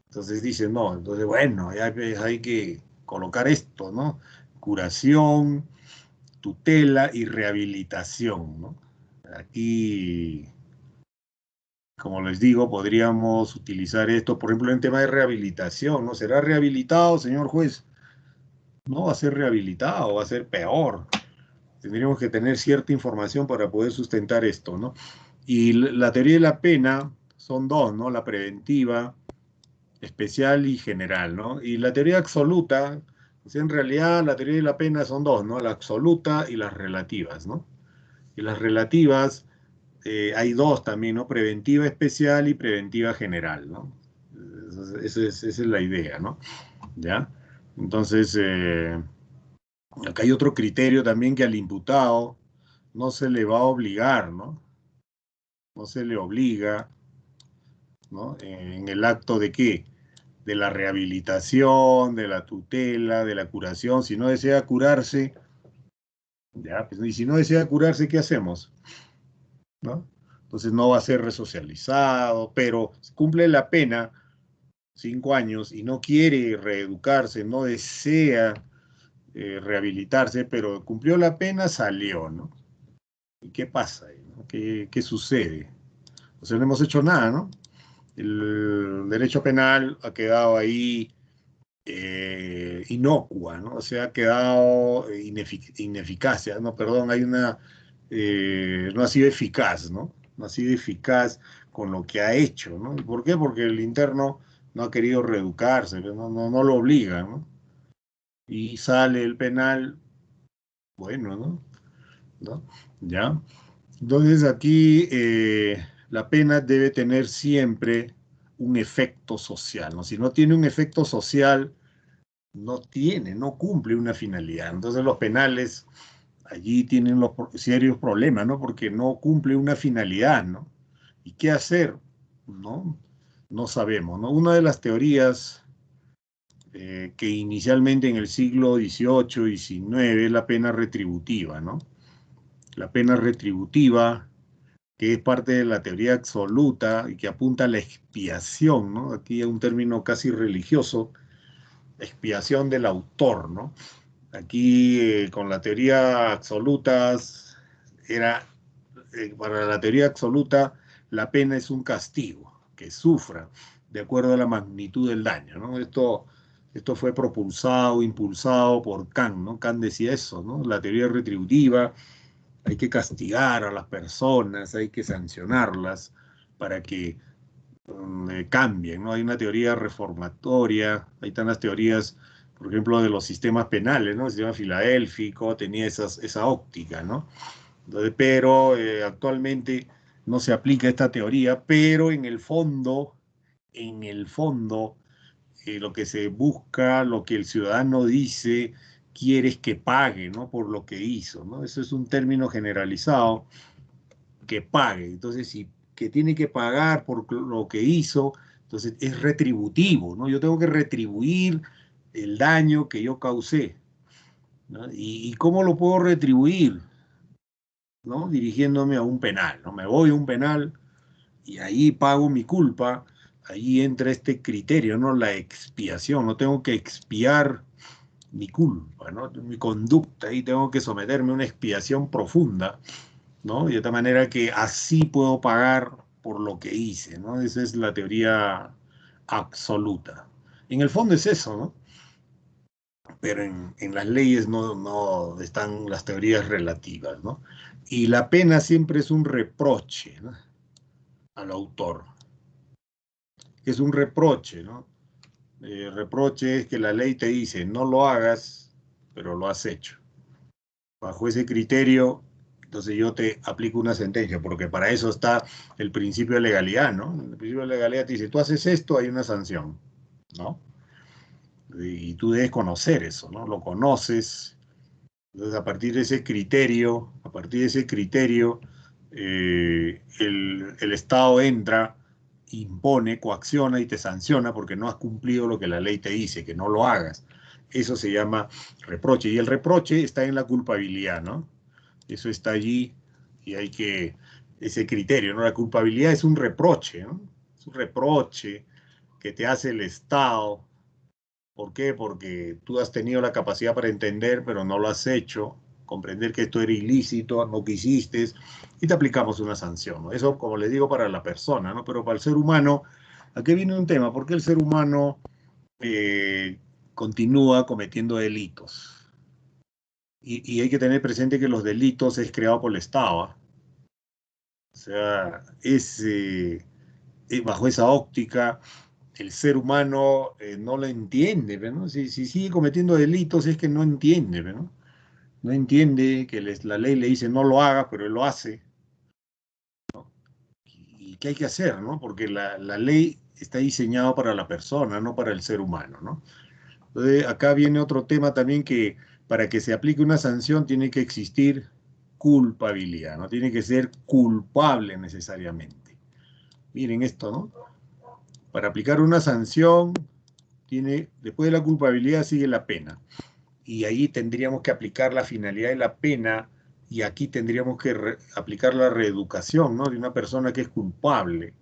Entonces dicen, no, entonces bueno, ya hay que colocar esto, ¿no? Curación, tutela y rehabilitación, ¿no? Aquí, como les digo, podríamos utilizar esto, por ejemplo, en tema de rehabilitación, ¿no? ¿Será rehabilitado, señor juez? no va a ser rehabilitado, va a ser peor. Tendríamos que tener cierta información para poder sustentar esto, ¿no? Y la teoría de la pena son dos, ¿no? La preventiva, especial y general, ¿no? Y la teoría absoluta, pues en realidad la teoría de la pena son dos, ¿no? La absoluta y las relativas, ¿no? Y las relativas, hay dos también, ¿no? Preventiva especial y preventiva general, ¿no? Esa es la idea, ¿no? ¿Ya? Entonces, acá hay otro criterio también que al imputado no se le va a obligar, ¿no? No se le obliga, ¿no? En el acto de qué? De la rehabilitación, de la tutela, de la curación. Si no desea curarse, ya, pues, y si no desea curarse, ¿qué hacemos? ¿No? Entonces no va a ser resocializado, pero cumple la pena, 5 años, y no quiere reeducarse, no desea rehabilitarse, pero cumplió la pena, salió, ¿no? ¿Y qué pasa ahí, ¿no? ¿Qué sucede? O sea, no hemos hecho nada, ¿no? El derecho penal ha quedado ahí inocua, ¿no? O sea, ha quedado ineficacia, no, perdón, no ha sido eficaz, ¿no? No ha sido eficaz con lo que ha hecho, ¿no? ¿Y por qué? Porque el interno no ha querido reeducarse, no lo obliga, ¿no? Y sale el penal, bueno, ¿no? ¿No? ¿Ya? Entonces aquí la pena debe tener siempre un efecto social, ¿no? Si no tiene un efecto social, no cumple una finalidad. Entonces los penales allí tienen los serios problemas, ¿no? Porque no cumple una finalidad, ¿no? ¿Y qué hacer? ¿No? No sabemos, ¿no? Una de las teorías que inicialmente en el siglo XVIII y XIX es la pena retributiva, ¿no? La pena retributiva, que es parte de la teoría absoluta y que apunta a la expiación, ¿no? Aquí hay un término casi religioso, expiación del autor, ¿no? Aquí con la teoría absoluta para la teoría absoluta la pena es un castigo que sufra de acuerdo a la magnitud del daño, ¿no? Esto fue propulsado, impulsado por Kant, ¿no? Kant decía eso, ¿no? La teoría retributiva, hay que castigar a las personas, hay que sancionarlas para que cambien, ¿no? Hay una teoría reformatoria, hay tantas teorías, por ejemplo, de los sistemas penales, ¿no? El sistema filadélfico tenía esa óptica, ¿no? Entonces, pero actualmente no se aplica esta teoría, pero en el fondo, lo que se busca, lo que el ciudadano dice, quiere es que pague, ¿no? Por lo que hizo, ¿no? Eso es un término generalizado, que pague. Entonces, si que tiene que pagar por lo que hizo, entonces es retributivo, ¿no? Yo tengo que retribuir el daño que yo causé, ¿no? ¿Y cómo lo puedo retribuir? ¿No? Dirigiéndome a un penal, ¿no? Me voy a un penal y ahí pago mi culpa, ahí entra este criterio, ¿no? La expiación, no tengo que expiar mi culpa, ¿no? Mi conducta, ahí tengo que someterme a una expiación profunda, ¿no? Y de tal manera que así puedo pagar por lo que hice, ¿no? Esa es la teoría absoluta. En el fondo es eso, ¿no? Pero en las leyes no están las teorías relativas, ¿no? Y la pena siempre es un reproche, ¿no? Al autor. Es un reproche, ¿no? Reproche es que la ley te dice, no lo hagas, pero lo has hecho. Bajo ese criterio, entonces yo te aplico una sentencia, porque para eso está el principio de legalidad, ¿no? El principio de legalidad te dice, tú haces esto, hay una sanción, ¿no? Y tú debes conocer eso, ¿no? Lo conoces. Entonces, a partir de ese criterio, el Estado entra, impone, coacciona y te sanciona porque no has cumplido lo que la ley te dice, que no lo hagas. Eso se llama reproche. Y el reproche está en la culpabilidad, ¿no? Eso está allí y ese criterio, ¿no? La culpabilidad es un reproche, ¿no? Es un reproche que te hace el Estado. ¿Por qué? Porque tú has tenido la capacidad para entender, pero no lo has hecho, comprender que esto era ilícito, no quisiste, y te aplicamos una sanción, ¿no? Eso, como les digo, para la persona, ¿no? Pero para el ser humano, aquí viene un tema, ¿por qué el ser humano eh, continúa cometiendo delitos. Y hay que tener presente que los delitos es creado por el Estado, ¿eh? O sea, bajo esa óptica, el ser humano no lo entiende, ¿no? Si sigue cometiendo delitos es que no entiende, ¿no? No entiende que la ley le dice no lo haga, pero él lo hace. ¿Y qué hay que hacer, no? Porque la ley está diseñada para la persona, no para el ser humano, ¿no? Entonces, acá viene otro tema también que para que se aplique una sanción tiene que existir culpabilidad, no tiene que ser culpable necesariamente. Miren esto, ¿no? Para aplicar una sanción, después de la culpabilidad sigue la pena. Y ahí tendríamos que aplicar la finalidad de la pena y aquí tendríamos que aplicar la reeducación, ¿no? De una persona que es culpable.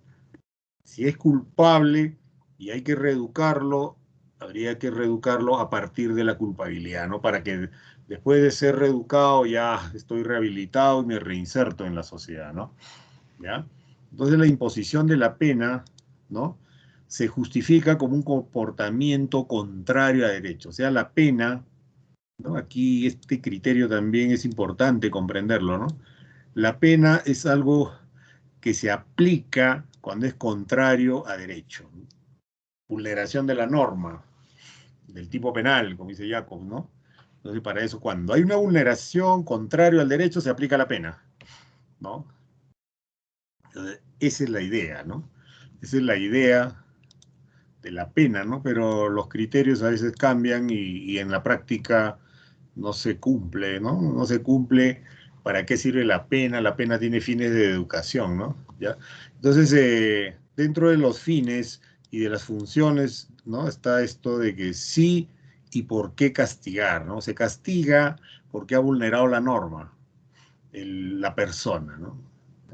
Si es culpable y hay que reeducarlo, habría que reeducarlo a partir de la culpabilidad, ¿no? Para que después de ser reeducado ya estoy rehabilitado y me reinserto en la sociedad, ¿no? ¿Ya? Entonces la imposición de la pena, ¿no? Se justifica como un comportamiento contrario a derecho. O sea, la pena, ¿no? Aquí este criterio también es importante comprenderlo, ¿no? La pena es algo que se aplica cuando es contrario a derecho. Vulneración de la norma, del tipo penal, como dice Jacob, ¿no? Entonces, para eso, cuando hay una vulneración contrario al derecho, se aplica la pena, ¿no? Entonces, esa es la idea, ¿no? Esa es la idea de la pena, ¿no? Pero los criterios a veces cambian y en la práctica no se cumple, ¿no? No se cumple. ¿Para qué sirve la pena? La pena tiene fines de educación, ¿no? ¿Ya? Entonces, dentro de los fines y de las funciones, ¿no? Está esto de que sí y por qué castigar, ¿no? Se castiga porque ha vulnerado la norma, la persona, ¿no?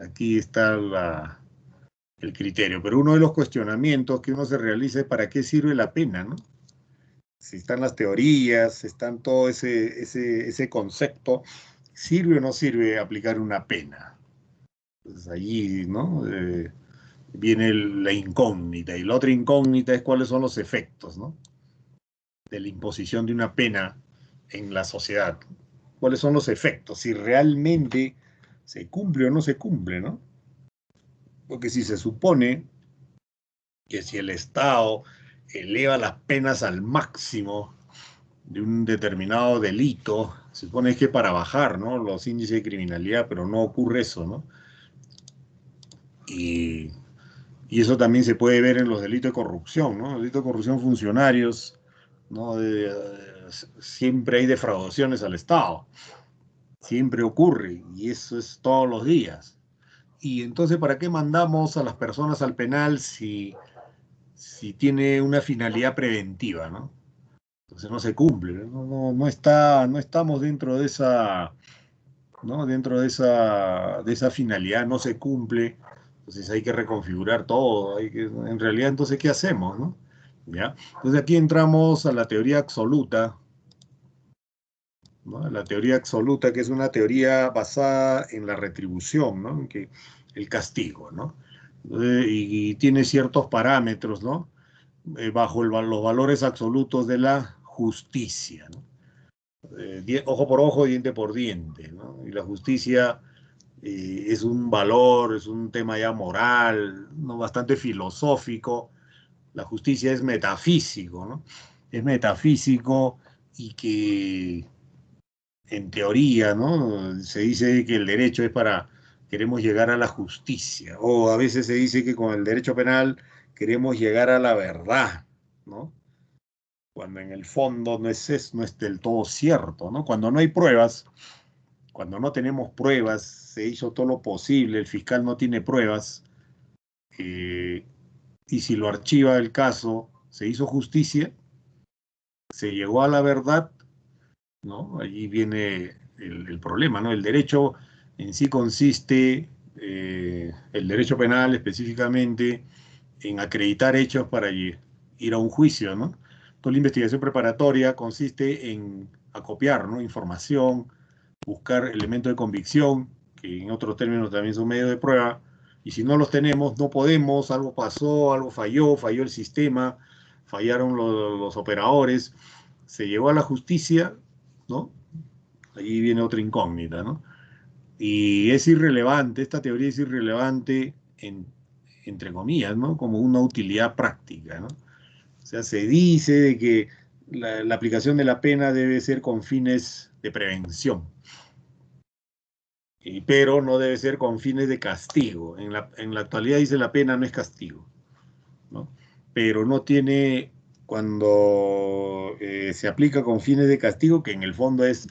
Aquí está el criterio, pero uno de los cuestionamientos que uno se realiza es ¿para qué sirve la pena, no? Si están las teorías, están todo ese concepto, ¿sirve o no sirve aplicar una pena? Pues allí, ¿no? Viene la incógnita, y la otra incógnita es cuáles son los efectos, ¿no? De la imposición de una pena en la sociedad. ¿Cuáles son los efectos? Si realmente se cumple o no se cumple, ¿no? Porque si se supone que si el Estado eleva las penas al máximo de un determinado delito, se supone que para bajar, ¿no? Los índices de criminalidad, pero no ocurre eso, ¿no? Y, y eso también se puede ver en los delitos de corrupción, ¿no? Delitos de corrupción funcionarios, ¿no? Siempre hay defraudaciones al Estado, siempre ocurre, y eso es todos los días. Y entonces, ¿para qué mandamos a las personas al penal si tiene una finalidad preventiva, ¿no? Entonces no se cumple, no estamos dentro de esa, ¿no? Dentro de esa finalidad, no se cumple, entonces hay que reconfigurar todo, en realidad entonces ¿qué hacemos, no? ¿Ya? Entonces aquí entramos a la teoría absoluta, ¿no? La teoría absoluta, que es una teoría basada en la retribución, ¿no? Que el castigo, ¿no? Y tiene ciertos parámetros, ¿no? Bajo los valores absolutos de la justicia, ¿no? Ojo por ojo, diente por diente, ¿no? Y la justicia es un valor, es un tema ya moral, ¿no? Bastante filosófico. La justicia es metafísico, ¿no? Es metafísico y que en teoría, ¿no? Se dice que el derecho es queremos llegar a la justicia, o a veces se dice que con el derecho penal queremos llegar a la verdad, ¿no? Cuando en el fondo no es del todo cierto, ¿no? Cuando no hay pruebas, cuando no tenemos pruebas, se hizo todo lo posible, el fiscal no tiene pruebas, eh, y si lo archiva el caso, se hizo justicia, se llegó a la verdad, ¿no? Allí viene el problema, ¿no? El derecho en sí consiste, el derecho penal específicamente, en acreditar hechos para ir a un juicio, ¿no? Toda la investigación preparatoria consiste en acopiar, ¿no? Información, buscar elementos de convicción, que en otros términos también son medios de prueba, y si no los tenemos, no podemos, algo pasó, algo falló el sistema, fallaron los operadores, se llegó a la justicia, ¿no? Allí viene otra incógnita, ¿no? Y es irrelevante, esta teoría es irrelevante entre comillas, ¿no? Como una utilidad práctica, ¿no? O sea, se dice de que la aplicación de la pena debe ser con fines de prevención, pero no debe ser con fines de castigo. En la actualidad dice la pena no es castigo, ¿no? Pero no tiene, cuando se aplica con fines de castigo, que en el fondo es,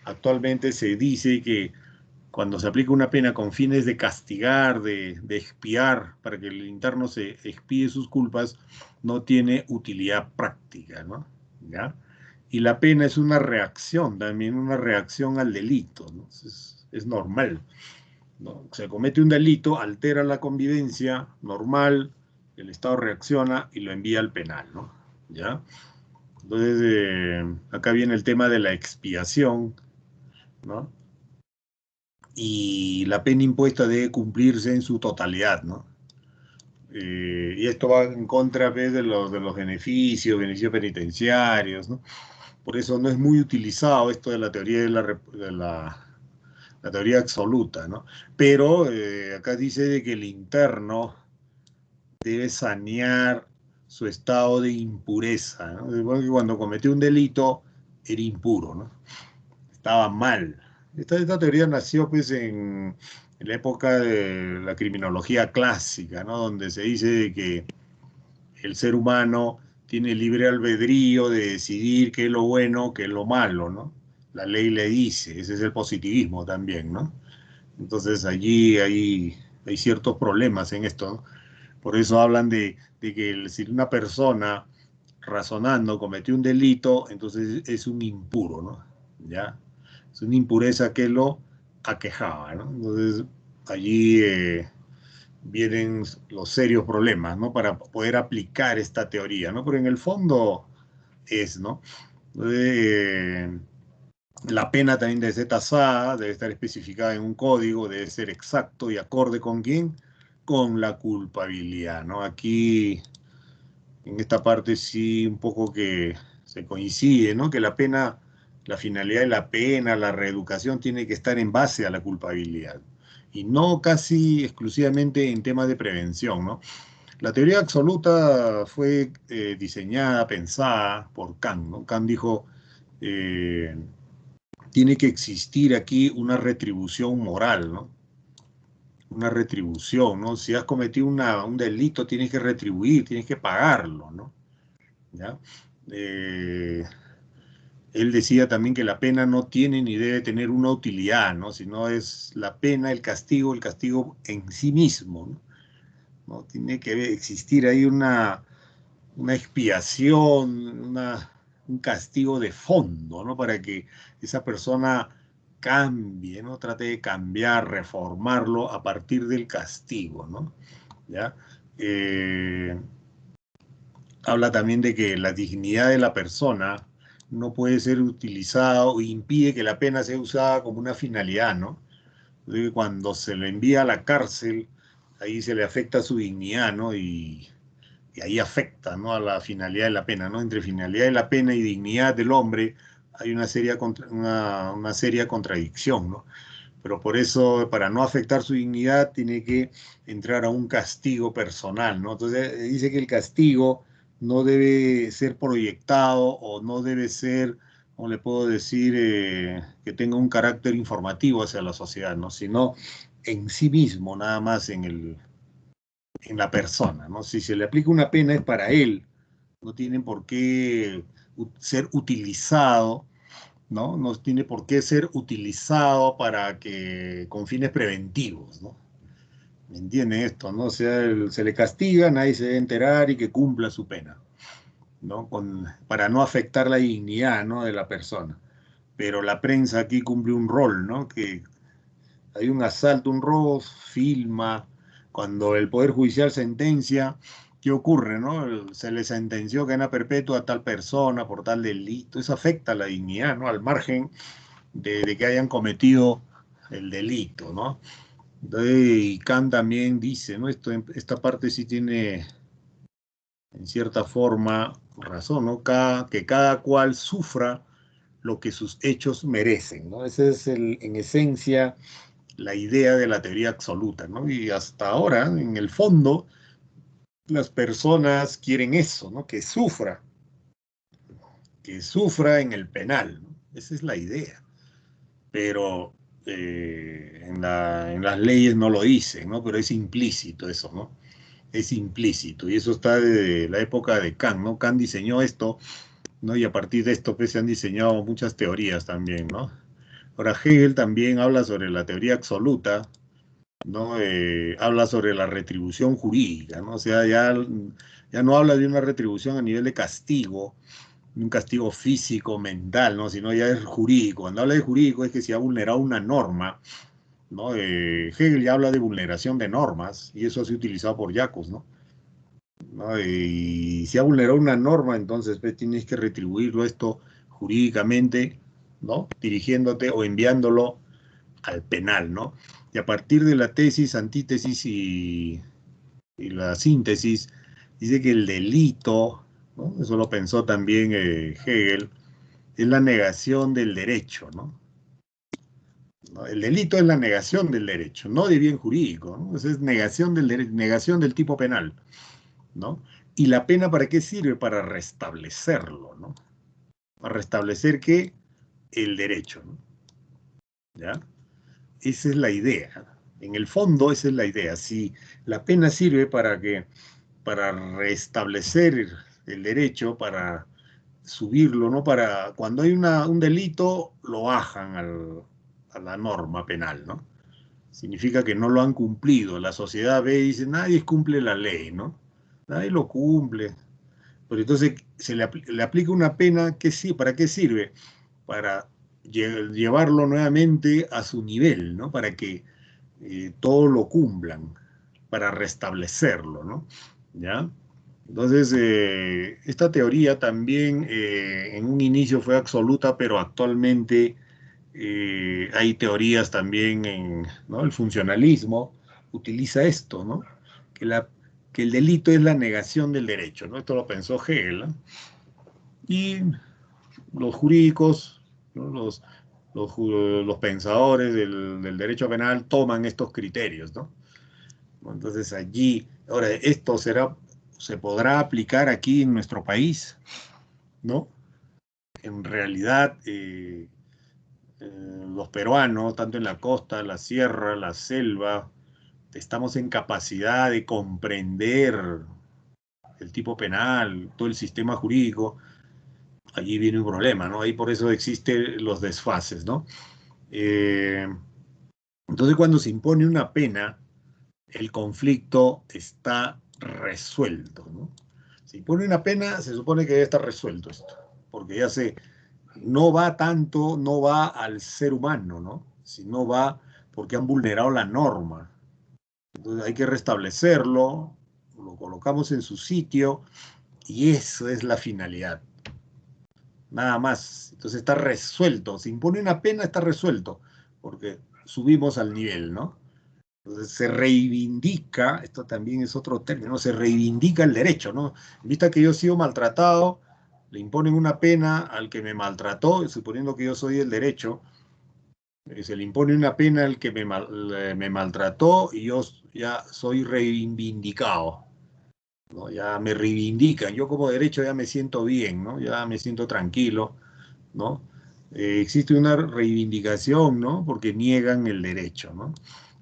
actualmente se dice que cuando se aplica una pena con fines de castigar, de expiar, para que el interno se expíe sus culpas, no tiene utilidad práctica, ¿no? ¿Ya? Y la pena es una reacción, también una reacción al delito, ¿no? Es normal, ¿no? Se comete un delito, altera la convivencia normal, el Estado reacciona y lo envía al penal, ¿no? ¿Ya? Entonces, acá viene el tema de la expiación, ¿no? Y la pena impuesta debe cumplirse en su totalidad, ¿no? Y esto va en contra, pues, de los beneficios penitenciarios, ¿no? Por eso no es muy utilizado esto de la teoría la teoría absoluta, ¿no? Pero acá dice de que el interno debe sanear su estado de impureza, ¿no? Porque cuando cometió un delito era impuro, ¿no? Estaba mal. Esta teoría nació pues en la época de la criminología clásica, ¿no? Donde se dice de que el ser humano tiene libre albedrío de decidir qué es lo bueno, qué es lo malo, ¿no? La ley le dice, ese es el positivismo también, ¿no? Entonces allí hay ciertos problemas en esto, ¿no? Por eso hablan de que si una persona razonando cometió un delito, entonces es un impuro, ¿no? ¿Ya? Es una impureza que lo aquejaba, ¿no? Entonces allí vienen los serios problemas, ¿no? Para poder aplicar esta teoría, ¿no? Pero en el fondo es, ¿no? Eh, la pena también debe ser tasada, debe estar especificada en un código, debe ser exacto y acorde con quién, con la culpabilidad, ¿no? Aquí, en esta parte sí un poco que se coincide, ¿no? Que la pena, la finalidad de la pena, la reeducación tiene que estar en base a la culpabilidad y no casi exclusivamente en temas de prevención, ¿no? La teoría absoluta fue diseñada, pensada por Kant, ¿no? Kant dijo, eh, tiene que existir aquí una retribución moral, ¿no? Una retribución, ¿no? Si has cometido un delito, tienes que retribuir, tienes que pagarlo, ¿no? ¿Ya? Eh, Él decía también que la pena no tiene ni debe tener una utilidad, ¿no? Sino es la pena, el castigo en sí mismo, ¿no? ¿No? Tiene que existir ahí una expiación, un castigo de fondo, ¿no? Para que esa persona cambie, ¿no? Trate de cambiar, reformarlo a partir del castigo, ¿no? ¿Ya? Eh, Habla también de que la dignidad de la persona no puede ser utilizada o impide que la pena sea usada como una finalidad, ¿no? Cuando se le envía a la cárcel, ahí se le afecta su dignidad, ¿no? Y ahí afecta, ¿no? A la finalidad de la pena, ¿no? Entre finalidad de la pena y dignidad del hombre hay una seria contradicción, ¿no? Pero por eso, para no afectar su dignidad, tiene que entrar a un castigo personal, ¿no? Entonces, dice que el castigo no debe ser proyectado o no debe ser, como le puedo decir, que tenga un carácter informativo hacia la sociedad, ¿no? Sino en sí mismo, nada más en la persona, ¿no? Si se le aplica una pena es para él, no tiene por qué ser utilizado, ¿no? No tiene por qué ser utilizado para que con fines preventivos, ¿no? ¿Me entiende esto, no? O sea, se le castiga, nadie se debe enterar y que cumpla su pena, ¿no? Para no afectar la dignidad, ¿no? De la persona. Pero la prensa aquí cumple un rol, ¿no? Que hay un asalto, un robo, filma, cuando el Poder Judicial sentencia, ¿qué ocurre, no? Se le sentenció cadena perpetua a tal persona por tal delito, eso afecta a la dignidad, ¿no? Al margen de que hayan cometido el delito, ¿no? Entonces, y Kant también dice, ¿no? Esta parte sí tiene en cierta forma, razón, ¿no? Que cada cual sufra lo que sus hechos merecen, ¿no? Esa es, en esencia, la idea de la teoría absoluta, ¿no? Y hasta ahora, en el fondo, las personas quieren eso, ¿no? Que sufra en el penal, ¿no? Esa es la idea. Pero en las leyes no lo dicen, ¿no? Pero es implícito eso, ¿no? Es implícito. Y eso está desde la época de Kant, ¿no? Kant diseñó esto, ¿no? Y a partir de esto pues, se han diseñado muchas teorías también, ¿no? Ahora Hegel también habla sobre la teoría absoluta, ¿no? Habla sobre la retribución jurídica, ¿no? O sea, ya no habla de una retribución a nivel de castigo, un castigo físico, mental, ¿no? Sino ya es jurídico. Cuando habla de jurídico es que se ha vulnerado una norma, ¿no? Hegel ya habla de vulneración de normas y eso ha sido utilizado por Jacobs, ¿no? ¿No? Y si ha vulnerado una norma, entonces pues, tienes que retribuirlo esto jurídicamente, ¿no? Dirigiéndote o enviándolo al penal, ¿no? Y a partir de la tesis, antítesis y la síntesis, dice que el delito, ¿no? Eso lo pensó también Hegel, es la negación del derecho, ¿no? ¿No? El delito es la negación del derecho, no de bien jurídico, ¿no? Es negación del derecho, negación del tipo penal, ¿no? ¿Y la pena para qué sirve? Para restablecerlo, ¿no? Para restablecer qué? El derecho, ¿no? ¿Ya? Esa es la idea. En el fondo, esa es la idea. Si la pena sirve para restablecer el derecho, para subirlo, ¿no? Para cuando hay un delito, lo bajan a la norma penal, ¿no? Significa que no lo han cumplido. La sociedad ve y dice, nadie cumple la ley, ¿no? Nadie lo cumple. Pero entonces le aplica una pena que sí, ¿para qué sirve? Para llevarlo nuevamente a su nivel, ¿no? Para que todo lo cumplan, para restablecerlo, ¿no? ¿Ya? Entonces, esta teoría también en un inicio fue absoluta, pero actualmente hay teorías también ¿no? El funcionalismo utiliza esto, ¿no? Que, que el delito es la negación del derecho, ¿no? Esto lo pensó Hegel, ¿no? Y los jurídicos, ¿no? Los pensadores del derecho penal toman estos criterios, ¿no? Entonces allí, ahora, esto se podrá aplicar aquí en nuestro país, ¿no? En realidad, los peruanos, tanto en la costa, la sierra, la selva, estamos en capacidad de comprender el tipo penal, todo el sistema jurídico. Allí viene un problema, ¿no? Ahí por eso existen los desfases, ¿no? Eh, entonces, cuando se impone una pena, el conflicto está resuelto, ¿no? Si impone una pena, se supone que ya está resuelto esto, porque no va tanto, no va al ser humano, ¿no? Sino va porque han vulnerado la norma. Entonces hay que restablecerlo, lo colocamos en su sitio y eso es la finalidad. Nada más. Entonces está resuelto. Se impone una pena, está resuelto, porque subimos al nivel, ¿no? Entonces se reivindica, esto también es otro término, se reivindica el derecho, ¿no? En vista que yo he sido maltratado, le imponen una pena al que me maltrató, suponiendo que yo soy el derecho, se le impone una pena al que me maltrató y yo ya soy reivindicado, ¿no? Ya me reivindican, yo como derecho ya me siento bien, ¿no? Ya me siento tranquilo, ¿no? Existe una reivindicación, ¿no? Porque niegan el derecho, ¿no?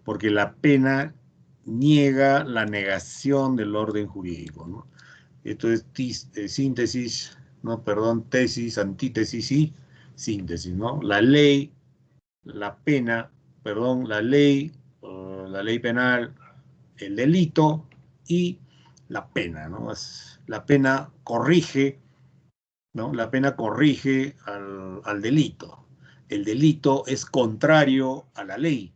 Porque la pena niega la negación del orden jurídico, ¿no? Esto es síntesis, no, perdón, tesis, antítesis y síntesis, ¿no? La ley, la pena, perdón, la ley penal, el delito y la pena, ¿no? La pena corrige, ¿no? La pena corrige al delito. El delito es contrario a la ley,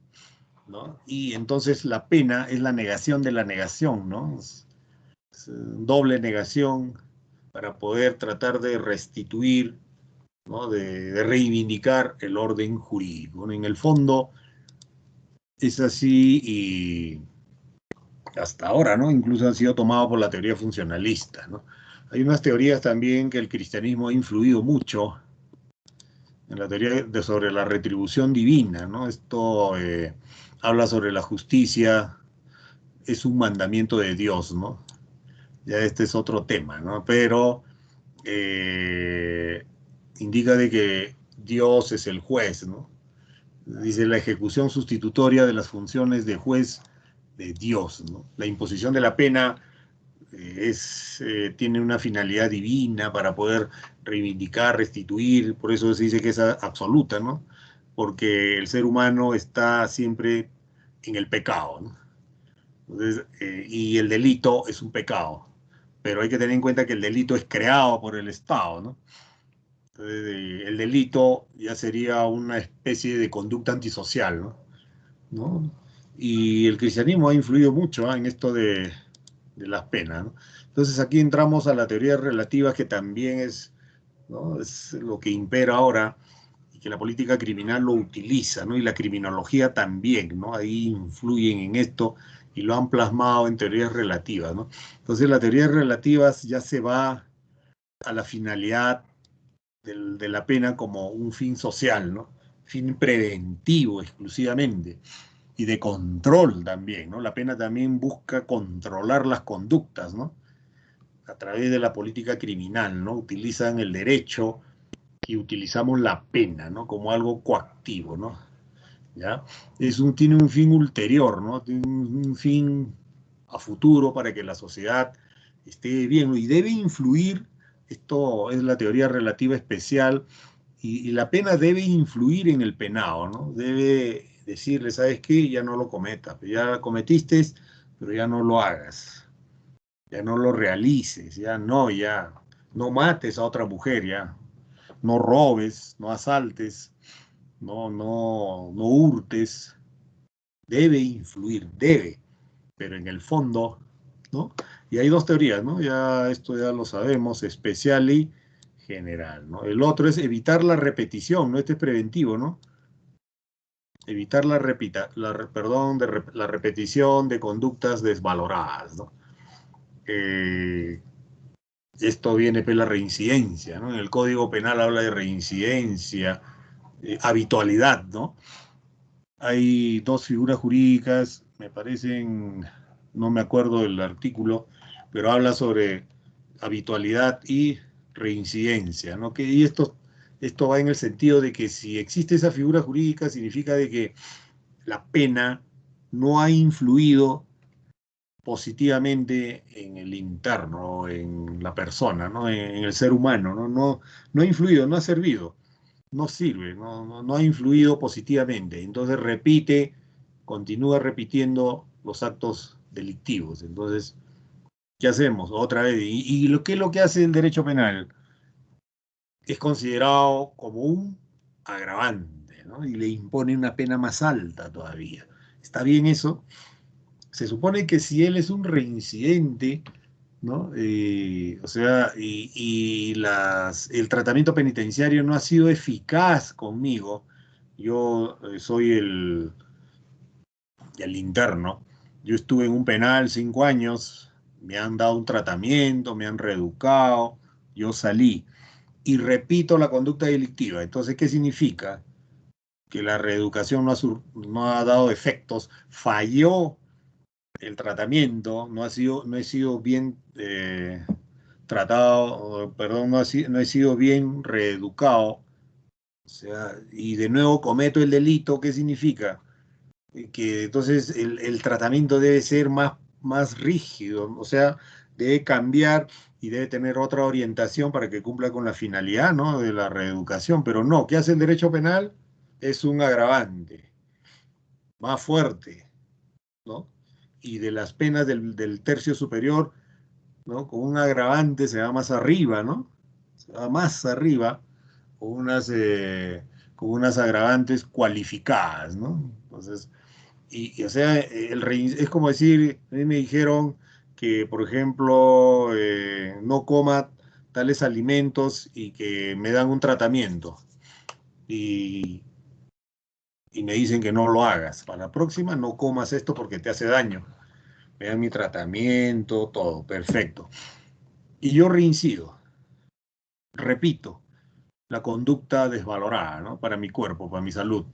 ¿no? Y entonces la pena es la negación de la negación, ¿no? Es doble negación para poder tratar de restituir, ¿no? De reivindicar el orden jurídico. En el fondo es así hasta ahora, ¿no? Incluso han sido tomados por la teoría funcionalista, ¿no? Hay unas teorías también que el cristianismo ha influido mucho en la teoría sobre la retribución divina, ¿no? Esto habla sobre la justicia, es un mandamiento de Dios, ¿no? Ya este es otro tema, ¿no? Pero eh, indica de que Dios es el juez, ¿no? Dice la ejecución sustitutoria de las funciones de juez de Dios, ¿no? La imposición de la pena tiene una finalidad divina para poder reivindicar, restituir, por eso se dice que es absoluta, ¿no? Porque el ser humano está siempre en el pecado, ¿no? Entonces, y el delito es un pecado, pero hay que tener en cuenta que el delito es creado por el Estado, ¿no? Entonces, el delito ya sería una especie de conducta antisocial, ¿no? ¿No? Y el cristianismo ha influido mucho, ¿eh? En esto de las penas, ¿no? Entonces aquí entramos a la teoría relativa que también es, ¿no? Es lo que impera ahora y que la política criminal lo utiliza, ¿no? Y la criminología también, ¿no? Ahí influyen en esto y lo han plasmado en teorías relativas, ¿no? Entonces la teoría relativas ya se va a la finalidad de la pena como un fin social, ¿no? Fin preventivo exclusivamente y de control también, ¿no? La pena también busca controlar las conductas, ¿no? A través de la política criminal, ¿no? Utilizan el derecho y utilizamos la pena, ¿no? Como algo coactivo, ¿no? ¿Ya? Tiene un fin ulterior, ¿no? Tiene un fin a futuro para que la sociedad esté bien y debe influir, esto es la teoría relativa especial, y la pena debe influir en el penado, ¿no? Debe decirle, ¿sabes qué? Ya no lo cometas, ya cometiste, pero ya no lo hagas, ya no lo realices, ya no mates a otra mujer, ya no robes, no asaltes, no hurtes, debe influir, debe, pero en el fondo, ¿no? Y hay dos teorías, ¿no? Ya esto ya lo sabemos, especial y general, ¿no? El otro es evitar la repetición, ¿no? Este es preventivo, ¿no? Evitar la repetición de conductas desvaloradas, ¿no? Eh, Esto viene por la reincidencia, ¿no? En el Código Penal habla de reincidencia, habitualidad, ¿no? Hay dos figuras jurídicas, me parecen, no me acuerdo del artículo, pero habla sobre habitualidad y reincidencia, ¿no? Y esto va en el sentido de que si existe esa figura jurídica, significa de que la pena no ha influido positivamente en el interno, en la persona, ¿no? En el ser humano, ¿no? No ha influido, no ha servido, no sirve, no ha influido positivamente. Entonces continúa repitiendo los actos delictivos. Entonces, ¿qué hacemos? Otra vez. ¿Qué es lo que hace el derecho penal? Es considerado como un agravante, ¿no? Y le impone una pena más alta todavía. ¿Está bien eso? Se supone que si él es un reincidente, ¿no? O sea, el tratamiento penitenciario no ha sido eficaz conmigo. Yo soy el interno. Yo estuve en un penal 5 años, me han dado un tratamiento, me han reeducado, yo salí y repito la conducta delictiva. Entonces, ¿qué significa? Que la reeducación no ha dado efectos, falló el tratamiento, no he sido bien tratado, perdón, no he sido bien reeducado, o sea, y de nuevo cometo el delito. ¿Qué significa? Que entonces el tratamiento debe ser más rígido, o sea, debe cambiar y debe tener otra orientación para que cumpla con la finalidad, ¿no? De la reeducación, pero no, ¿qué hace el derecho penal? Es un agravante más fuerte, ¿no? Y de las penas del tercio superior, ¿no? Con un agravante se va más arriba, ¿no? Se va más arriba con con unas agravantes cualificadas, ¿no? Entonces, o sea, es como decir, a mí me dijeron que, por ejemplo, no coma tales alimentos y que me dan un tratamiento y, y me dicen que no lo hagas. Para la próxima no comas esto porque te hace daño. me dan mi tratamiento, todo, perfecto. Y yo reincido, repito, la conducta desvalorada, ¿no? Para mi cuerpo, para mi salud.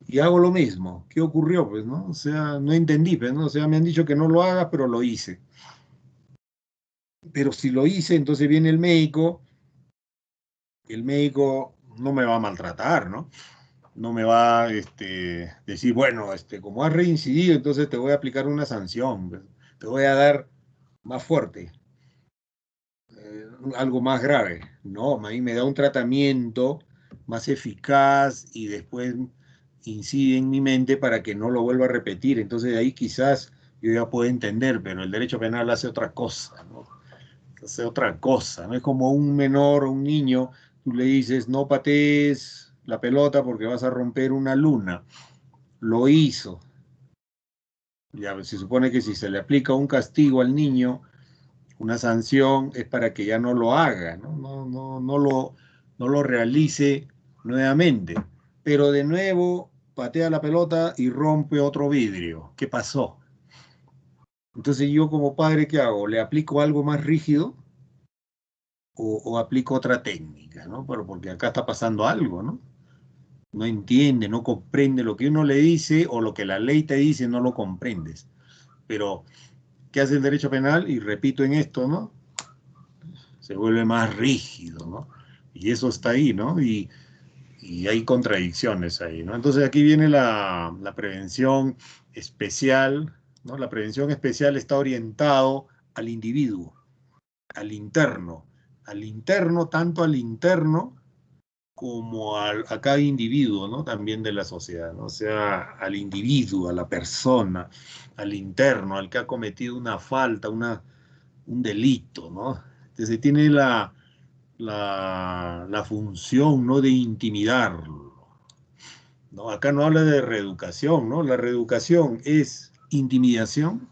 Y hago lo mismo. ¿Qué ocurrió? Pues, ¿no? O sea, no entendí, pues, ¿no? O sea, me han dicho que no lo haga, pero lo hice. Pero si lo hice, entonces viene el médico no me va a maltratar, ¿no? No me va a decir, bueno, como has reincidido, entonces te voy a aplicar una sanción, pues, te voy a dar más fuerte, algo más grave. No, a mí me da un tratamiento más eficaz y después incide en mi mente para que no lo vuelva a repetir. Entonces ahí quizás yo ya puedo entender, pero el derecho penal hace otra cosa, ¿no? Hace otra cosa, no es como un menor o un niño, tú le dices, no patees la pelota porque vas a romper una luna. Lo hizo. Ya se supone que si se le aplica un castigo al niño, una sanción es para que ya no lo haga, ¿no? No lo realice nuevamente. Pero de nuevo patea la pelota y rompe otro vidrio. ¿Qué pasó? Entonces yo como padre, ¿qué hago? ¿Le aplico algo más rígido o aplico otra técnica, ¿no? Pero porque acá está pasando algo, ¿no? No entiende, no comprende lo que uno le dice o lo que la ley te dice, no lo comprendes. Pero, ¿qué hace el derecho penal? Y repito en esto, ¿no? Se vuelve más rígido, ¿no? Y eso está ahí, ¿no? Y hay contradicciones ahí, ¿no? Entonces aquí viene la prevención especial, ¿no? La prevención especial está orientado al individuo, al interno, tanto al interno como a cada individuo, ¿no? También de la sociedad, ¿no? O sea, al individuo, a la persona, al interno, al que ha cometido una falta, un delito, ¿no? Entonces tiene la función, ¿no? De intimidarlo, ¿no? Acá no habla de reeducación, ¿no? La reeducación es intimidación,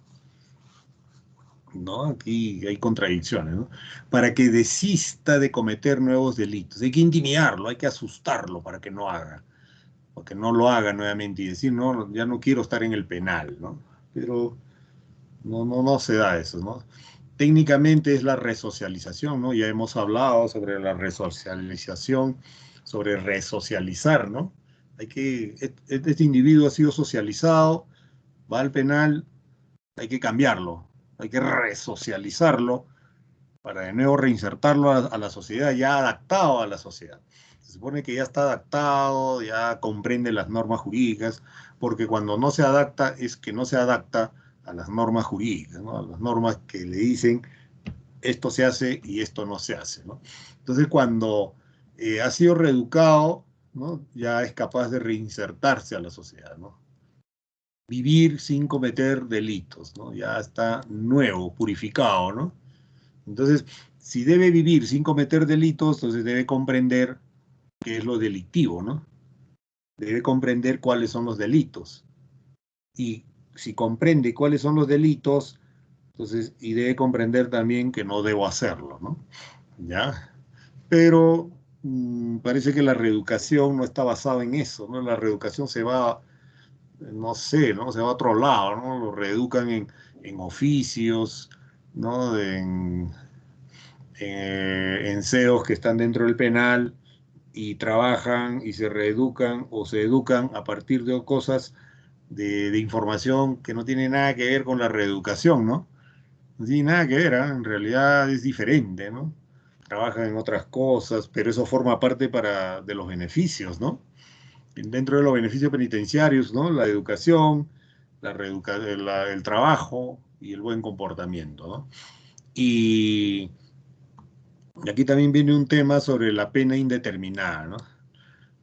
¿no? Aquí hay contradicciones, ¿no? Para que desista de cometer nuevos delitos. Hay que intimidarlo, hay que asustarlo para que no haga, porque no lo haga nuevamente y decir, no, ya no quiero estar en el penal, ¿no? Pero no se da eso, ¿no? Técnicamente es la resocialización, ¿no? Ya hemos hablado sobre la resocialización, sobre resocializar, ¿no? Este individuo ha sido socializado, va al penal, hay que cambiarlo, hay que resocializarlo para de nuevo reinsertarlo a la sociedad, ya adaptado a la sociedad. Se supone que ya está adaptado, ya comprende las normas jurídicas, porque cuando no se adapta es que no se adapta a las normas jurídicas, ¿no? A las normas que le dicen esto se hace y esto no se hace, ¿no? Entonces cuando ha sido reeducado, ¿no? Ya es capaz de reinsertarse a la sociedad, ¿no? Vivir sin cometer delitos, ¿no? Ya está nuevo, purificado, ¿no? Entonces, si debe vivir sin cometer delitos, entonces debe comprender qué es lo delictivo, ¿no? Debe comprender cuáles son los delitos. Y si comprende cuáles son los delitos, entonces, y debe comprender también que no debo hacerlo, ¿no? ¿Ya? Pero parece que la reeducación no está basada en eso, ¿no? La reeducación se va, no sé, ¿no? Se va a otro lado, ¿no? Lo reeducan en oficios, ¿no? En CEOs que están dentro del penal y trabajan y se reeducan o se educan a partir de cosas de información que no tiene nada que ver con la reeducación, ¿no? No tiene nada que ver, ¿eh? En realidad es diferente, ¿no? Trabajan en otras cosas, pero eso forma parte de los beneficios, ¿no? Dentro de los beneficios penitenciarios, ¿no? La educación, el trabajo y el buen comportamiento, ¿no? Y aquí también viene un tema sobre la pena indeterminada, ¿no?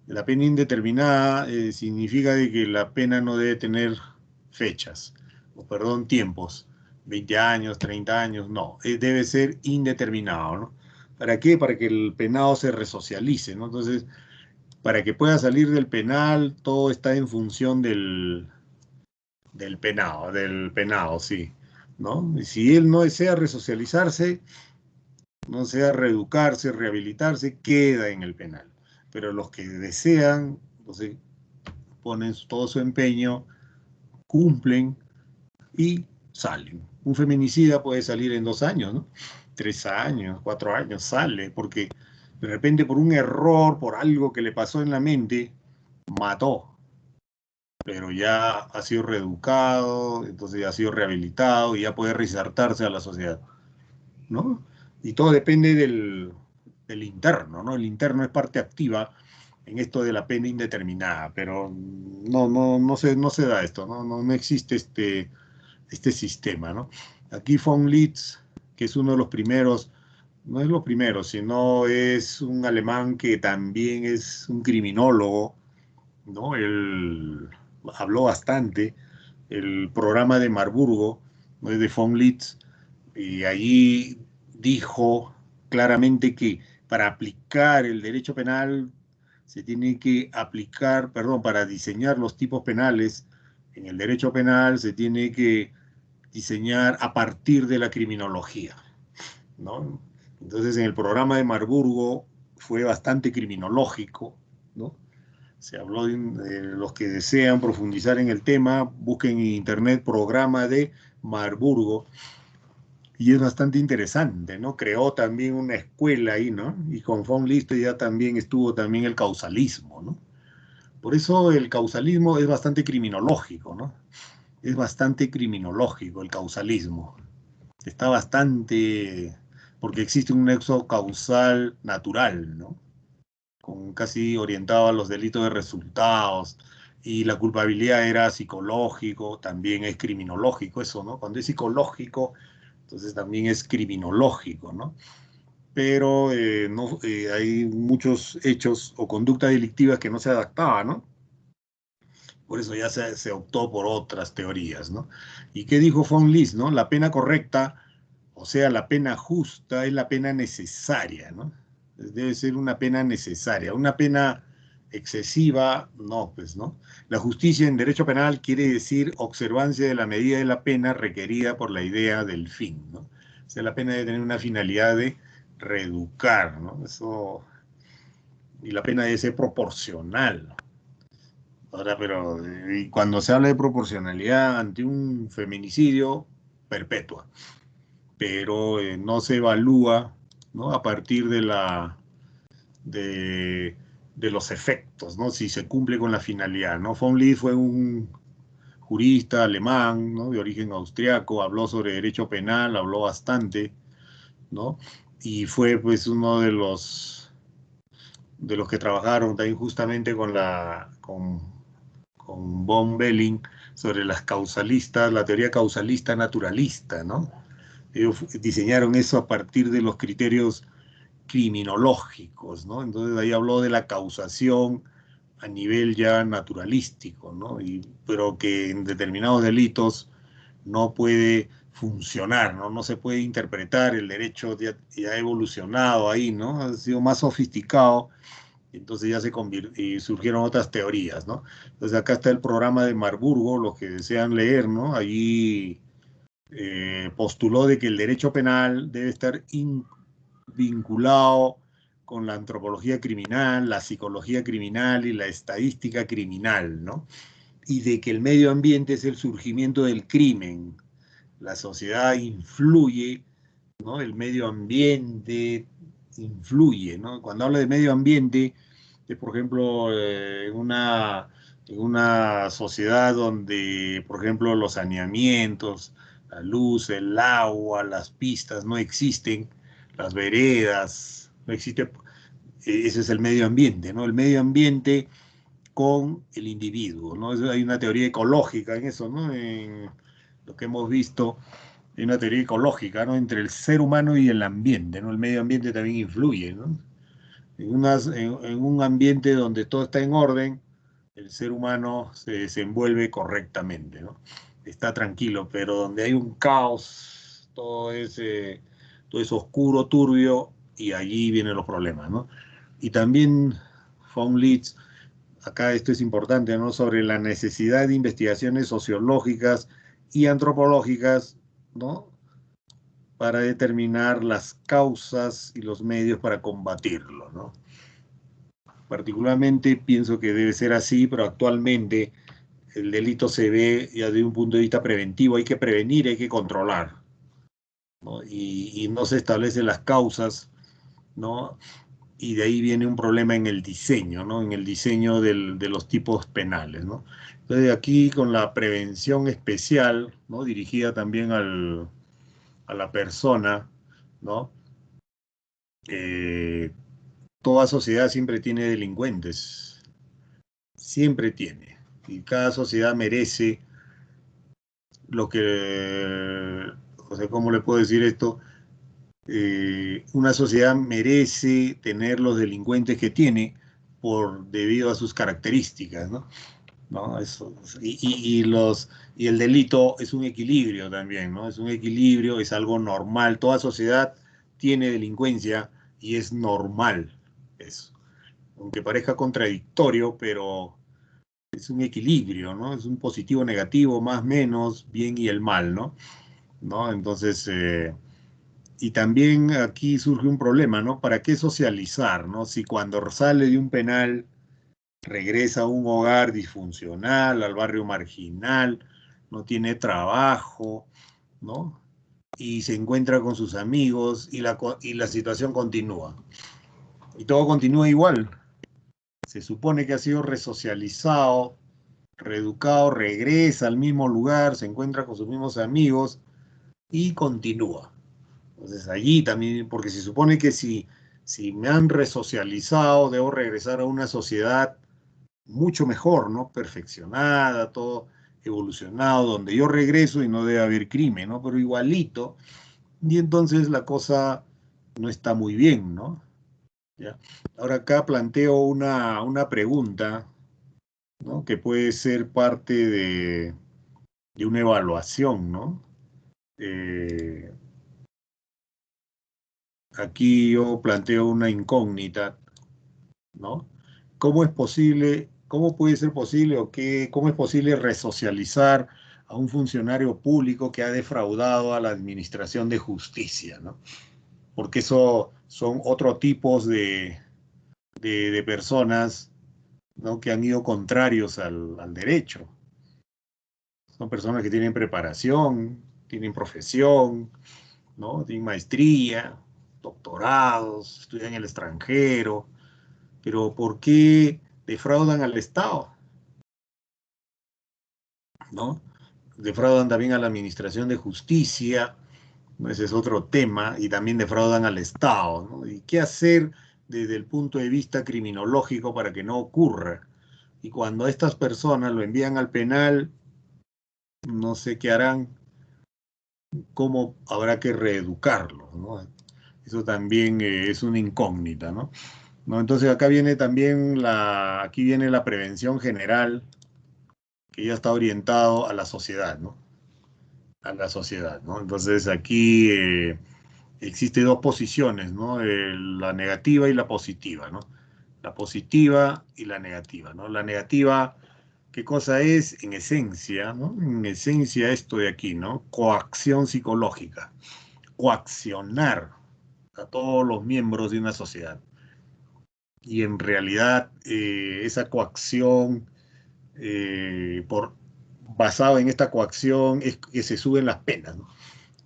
La pena indeterminada significa de que la pena no debe tener fechas, o perdón, tiempos, 20 años, 30 años, no, debe ser indeterminado, ¿no? ¿Para qué? Para que el penado se resocialice, ¿no? Entonces, para que pueda salir del penal, todo está en función del penado, sí, ¿no? Y si él no desea resocializarse, no desea reeducarse, rehabilitarse, queda en el penal. Pero los que desean, ponen todo su empeño, cumplen y salen. Un feminicida puede salir en 2 años, ¿no? 3 años, 4 años, sale, porque de repente por un error, por algo que le pasó en la mente, mató, pero ya ha sido reeducado, entonces ya ha sido rehabilitado y ya puede reinsertarse a la sociedad, ¿no? Y todo depende del interno, ¿no? El interno es parte activa en esto de la pena indeterminada, pero no se da esto, no existe este sistema, ¿no? Aquí von Litz, que es uno de los primeros, no es lo primero, sino es un alemán que también es un criminólogo, ¿no? Él habló bastante, el programa de Marburgo, ¿no? De von Litz, y allí dijo claramente que para aplicar el derecho penal se tiene que aplicar, perdón, para diseñar los tipos penales en el derecho penal se tiene que diseñar a partir de la criminología, ¿no? Entonces en el programa de Marburgo fue bastante criminológico, ¿no? Se habló de los que desean profundizar en el tema, busquen en internet programa de Marburgo y es bastante interesante, ¿no? Creó también una escuela ahí, ¿no? Y con von List ya también estuvo también el causalismo, ¿no? Por eso el causalismo es bastante criminológico, ¿no? Es bastante criminológico el causalismo. Está bastante, porque existe un nexo causal natural, ¿no? Con casi orientado a los delitos de resultados, y la culpabilidad era psicológico, también es criminológico eso, ¿no? Cuando es psicológico, entonces también es criminológico, ¿no? Pero no, hay muchos hechos o conductas delictivas que no se adaptaban, ¿no? Por eso ya se optó por otras teorías, ¿no? ¿Y qué dijo von List, no? La pena correcta, o sea, la pena justa es la pena necesaria, ¿no? Debe ser una pena necesaria. Una pena excesiva, no, pues, ¿no? La justicia en derecho penal quiere decir observancia de la medida de la pena requerida por la idea del fin, ¿no? O sea, la pena debe tener una finalidad de reeducar, ¿no? Eso, y la pena debe ser proporcional, ¿no? Ahora, pero y cuando se habla de proporcionalidad ante un feminicidio, perpetua, pero no se evalúa, ¿no? A partir de, de los efectos, ¿no? Si se cumple con la finalidad, ¿no? Von List fue un jurista alemán, ¿no? De origen austriaco, habló sobre derecho penal, habló bastante, ¿no? Y fue pues uno de los que trabajaron también justamente con von Belling sobre las causalistas, la teoría causalista naturalista, ¿no? Ellos diseñaron eso a partir de los criterios criminológicos, ¿no? Entonces ahí habló de la causación a nivel ya naturalístico, ¿no? Pero que en determinados delitos no puede funcionar, ¿no? No se puede interpretar, el derecho ya ha evolucionado ahí, ¿no? Ha sido más sofisticado, entonces ya y surgieron otras teorías, ¿no? Entonces acá está el programa de Marburgo, los que desean leer, ¿no? Allí postuló de que el derecho penal debe estar vinculado con la antropología criminal, la psicología criminal y la estadística criminal, ¿no? Y de que el medio ambiente es el surgimiento del crimen. La sociedad influye, ¿no? El medio ambiente influye, ¿no? Cuando habla de medio ambiente, es por ejemplo en una sociedad donde, por ejemplo, los saneamientos, la luz, el agua, las pistas no existen, las veredas, no existe, ese es el medio ambiente, ¿no? El medio ambiente con el individuo, ¿no? Hay una teoría ecológica en eso, ¿no? En lo que hemos visto, hay una teoría ecológica, ¿no? Entre el ser humano y el ambiente, ¿no? El medio ambiente también influye, ¿no? En un ambiente donde todo está en orden, el ser humano se desenvuelve correctamente, ¿no? Está tranquilo, pero donde hay un caos, todo es oscuro, turbio, y allí vienen los problemas, ¿no? Y también von Litz, acá esto es importante, ¿no? Sobre la necesidad de investigaciones sociológicas y antropológicas, ¿no? Para determinar las causas y los medios para combatirlo, ¿no? Particularmente pienso que debe ser así, pero actualmente el delito se ve ya desde un punto de vista preventivo, hay que prevenir, hay que controlar, ¿no? Y no se establecen las causas, ¿no? Y de ahí viene un problema en el diseño, ¿no? En el diseño de los tipos penales, ¿no? Entonces aquí con la prevención especial, ¿no? Dirigida también a la persona, ¿no? Eh, Toda sociedad siempre tiene delincuentes, siempre tiene. Y cada sociedad merece lo que, o sea, ¿cómo le puedo decir esto? Una sociedad merece tener los delincuentes que tiene debido a sus características, ¿no? ¿No? Eso, y el delito es un equilibrio también, ¿no? Es un equilibrio, es algo normal. Toda sociedad tiene delincuencia y es normal eso. Aunque parezca contradictorio, pero es un equilibrio, ¿no? Es un positivo, negativo, más, menos, bien y el mal, ¿no? ¿No? Entonces, y también aquí surge un problema, ¿no? ¿Para qué socializar, ¿no? Si cuando sale de un penal regresa a un hogar disfuncional, al barrio marginal, no tiene trabajo, ¿no? Y se encuentra con sus amigos y la situación continúa. Y todo continúa igual. Se supone que ha sido resocializado, reeducado, regresa al mismo lugar, se encuentra con sus mismos amigos y continúa. Entonces allí también, porque se supone que si me han resocializado, debo regresar a una sociedad mucho mejor, ¿no? Perfeccionada, todo evolucionado, donde yo regreso y no debe haber crimen, ¿no? Pero igualito, y entonces la cosa no está muy bien, ¿no? ¿Ya? Ahora acá planteo una pregunta, ¿no? Que puede ser parte de una evaluación, ¿no? Eh, Aquí yo planteo una incógnita, ¿no? ¿Cómo es posible, cómo puede ser posible o cómo es posible resocializar a un funcionario público que ha defraudado a la administración de justicia, ¿no? Porque eso son otros tipos de personas, ¿no? Que han ido contrarios al derecho. Son personas que tienen preparación, tienen profesión, ¿no? Tienen maestría, doctorados, estudian en el extranjero, pero ¿por qué defraudan al Estado? ¿No? Defraudan también a la Administración de Justicia, ¿no? Ese es otro tema, y también defraudan al Estado, ¿no? ¿Y qué hacer desde el punto de vista criminológico para que no ocurra? Y cuando a estas personas lo envían al penal, no sé qué harán, cómo habrá que reeducarlos, ¿no? Eso también es una incógnita, ¿no? ¿No? Entonces acá viene también aquí viene la prevención general, que ya está orientado a la sociedad, ¿no? A la sociedad, ¿no? Entonces aquí existe dos posiciones, ¿no? La negativa y la positiva, ¿no? La positiva y la negativa, ¿no? La negativa, ¿qué cosa es? En esencia, ¿no? En esencia esto de aquí, ¿no? Coacción psicológica, coaccionar a todos los miembros de una sociedad. Y en realidad esa coacción basado en esta coacción es que se suben las penas, ¿no?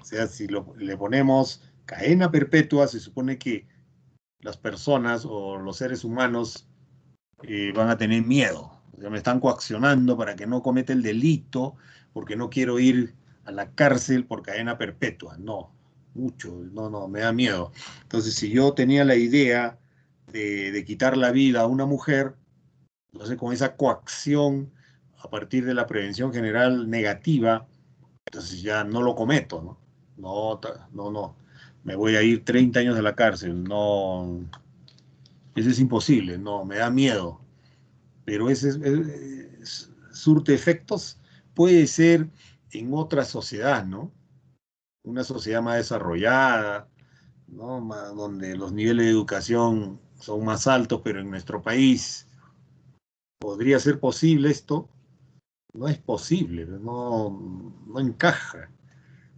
O sea, si le ponemos cadena perpetua, se supone que las personas o los seres humanos van a tener miedo. O sea, me están coaccionando para que no cometa el delito, porque no quiero ir a la cárcel por cadena perpetua. No, mucho, no, me da miedo. Entonces, si yo tenía la idea de quitar la vida a una mujer, entonces con esa coacción, a partir de la prevención general negativa, entonces ya no lo cometo, ¿no? No, me voy a ir 30 años de la cárcel, no, eso es imposible, no, me da miedo, pero ese surte efectos puede ser en otra sociedad, ¿no? Una sociedad más desarrollada, ¿no? Donde los niveles de educación son más altos, pero en nuestro país podría ser posible esto, no es posible, no encaja.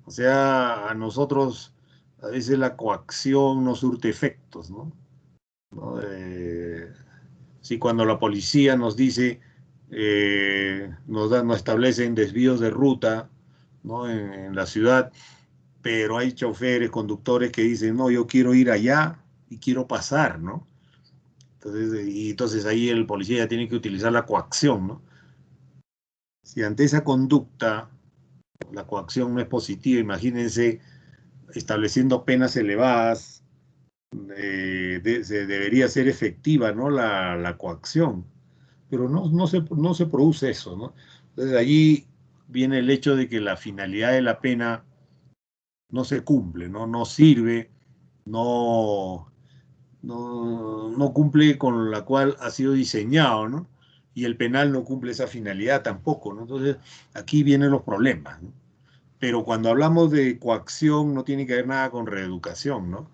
O sea, a nosotros a veces la coacción no surte efectos, ¿no? ¿No? Sí, cuando la policía nos dice nos establecen desvíos de ruta, ¿no? En la ciudad, pero hay choferes, conductores que dicen, no, yo quiero ir allá y quiero pasar, ¿no? Entonces ahí el policía tiene que utilizar la coacción, ¿no? Si ante esa conducta la coacción no es positiva, imagínense estableciendo penas elevadas, debería ser efectiva, ¿no? La coacción, pero no se produce eso, ¿no? Entonces allí viene el hecho de que la finalidad de la pena no se cumple, ¿no? No sirve, no, no cumple con la cual ha sido diseñado, ¿no? Y el penal no cumple esa finalidad tampoco, ¿no? Entonces aquí vienen los problemas, ¿no? Pero cuando hablamos de coacción no tiene que ver nada con reeducación, ¿no?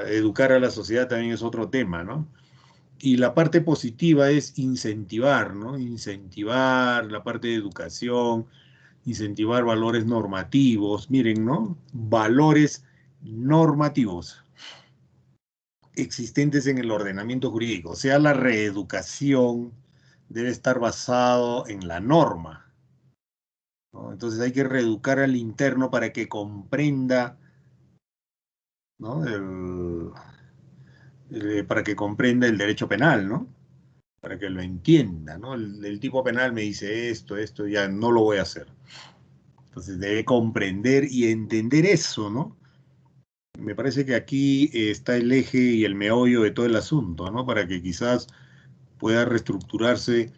Educar a la sociedad también es otro tema, ¿no? Y la parte positiva es incentivar, ¿no? Incentivar la parte de educación, incentivar valores normativos, miren, ¿no? Valores normativos existentes en el ordenamiento jurídico. O sea, la reeducación debe estar basado en la norma, ¿no? Entonces hay que reeducar al interno para que comprenda, ¿no? Para que comprenda el derecho penal, ¿no? Para que lo entienda, ¿no? El tipo penal me dice esto, ya no lo voy a hacer. Entonces debe comprender y entender eso, ¿no? Me parece que aquí está el eje y el meollo de todo el asunto, ¿no? Para que quizás pueda reestructurarse,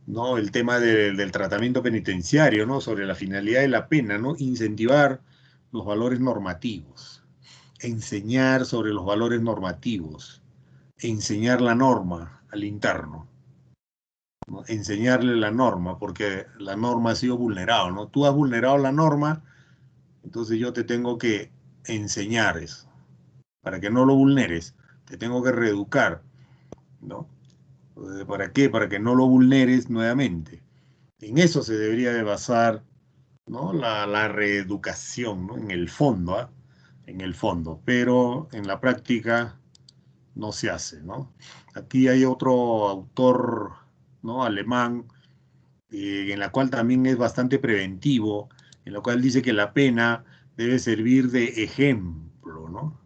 ¿no? El tema del tratamiento penitenciario, ¿no? Sobre la finalidad de la pena, ¿no? Incentivar los valores normativos, enseñar sobre los valores normativos, enseñar la norma al interno, ¿no? Enseñarle la norma, porque la norma ha sido vulnerada, ¿no? Tú has vulnerado la norma, entonces yo te tengo que enseñar eso. Para que no lo vulneres, te tengo que reeducar, ¿no? ¿Para qué? Para que no lo vulneres nuevamente. En eso se debería de basar, ¿no? La reeducación, ¿no? En el fondo, ¿eh? En el fondo, pero en la práctica no se hace, ¿no? Aquí hay otro autor, ¿no? Alemán, en la cual también es bastante preventivo, en la cual dice que la pena debe servir de ejemplo, ¿no?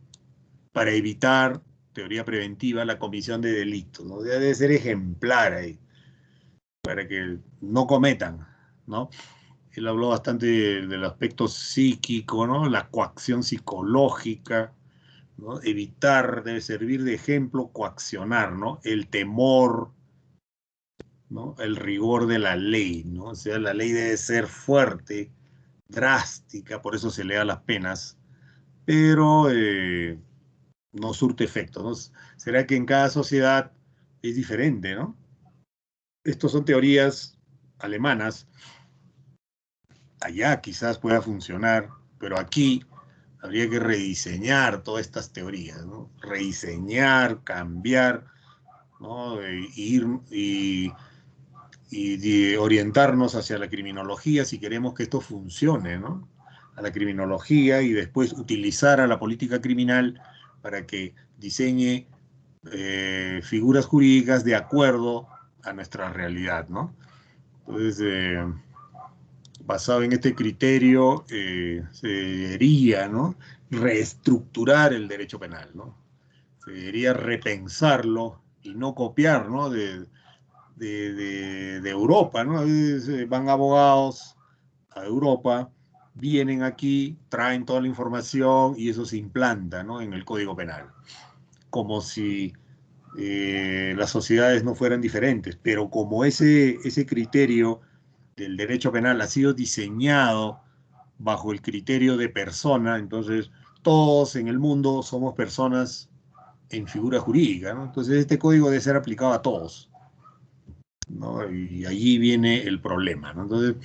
Para evitar, teoría preventiva, la comisión de delitos, ¿no? Debe ser ejemplar ahí, para que no cometan, ¿no? Él habló bastante del aspecto psíquico, ¿no? La coacción psicológica, ¿no? Evitar, debe servir de ejemplo, coaccionar, ¿no? El temor, ¿no? El rigor de la ley, ¿no? O sea, la ley debe ser fuerte, drástica, por eso se le da las penas, pero no surte efecto, ¿no? ¿Será que en cada sociedad es diferente, ¿no? Estos son teorías alemanas, allá quizás pueda funcionar, pero aquí habría que rediseñar todas estas teorías, ¿no? Rediseñar, cambiar, ¿no? Y orientarnos hacia la criminología si queremos que esto funcione, ¿no? A la criminología y después utilizar a la política criminal para que diseñe figuras jurídicas de acuerdo a nuestra realidad, ¿no? Entonces, basado en este criterio, se debería, ¿no? Reestructurar el derecho penal, ¿no? Se debería repensarlo y no copiar, ¿no? De Europa, ¿no? A veces van abogados a Europa, vienen aquí, traen toda la información y eso se implanta, ¿no? En el Código Penal, como si las sociedades no fueran diferentes, pero como ese criterio del derecho penal ha sido diseñado bajo el criterio de persona, entonces todos en el mundo somos personas en figura jurídica, ¿no? Entonces este código debe ser aplicado a todos, ¿no? Y allí viene el problema, ¿no? Entonces,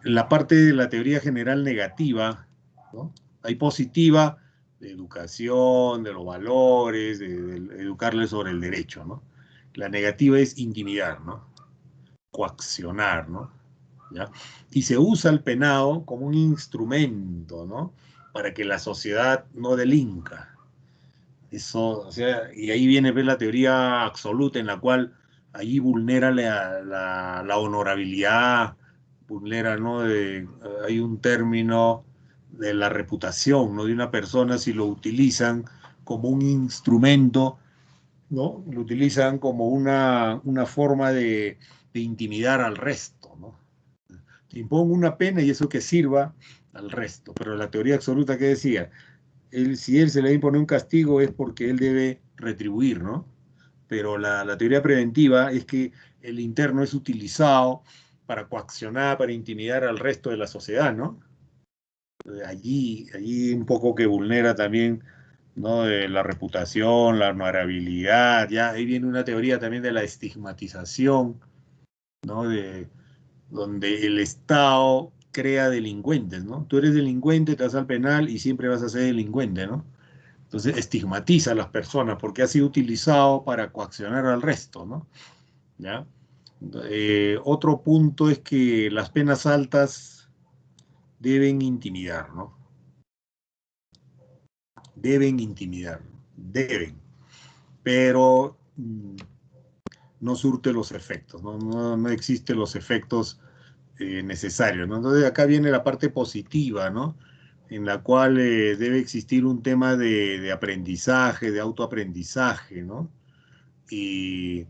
la parte de la teoría general negativa, ¿no? Hay positiva de educación, de los valores, de educarles sobre el derecho, ¿no? La negativa es intimidar, ¿no? Coaccionar, ¿no? ¿Ya? Y se usa el penado como un instrumento, ¿no? Para que la sociedad no delinca. Eso, o sea, y ahí viene pues, la teoría absoluta en la cual allí vulnera la honorabilidad, vulnera, ¿no? Hay un término de la reputación, ¿no? De una persona si lo utilizan como un instrumento, ¿no? Lo utilizan como una forma de intimidar al resto, ¿no? Te impongo una pena y eso que sirva al resto. Pero la teoría absoluta que decía, si él se le impone un castigo es porque él debe retribuir, ¿no? Pero la teoría preventiva es que el interno es utilizado para coaccionar, para intimidar al resto de la sociedad, ¿no? Allí un poco que vulnera también, ¿no? La reputación, la honorabilidad, ya ahí viene una teoría también de la estigmatización, ¿no? Donde el Estado crea delincuentes, ¿no? Tú eres delincuente, te vas al penal y siempre vas a ser delincuente, ¿no? Entonces estigmatiza a las personas porque ha sido utilizado para coaccionar al resto, ¿no? ¿Ya? Otro punto es que las penas altas deben intimidar, ¿no? Deben intimidar, deben, pero no surte los efectos, ¿no? No existen los efectos necesarios, ¿no? Entonces acá viene la parte positiva, ¿no? En la cual debe existir un tema de aprendizaje, de autoaprendizaje, ¿no? Y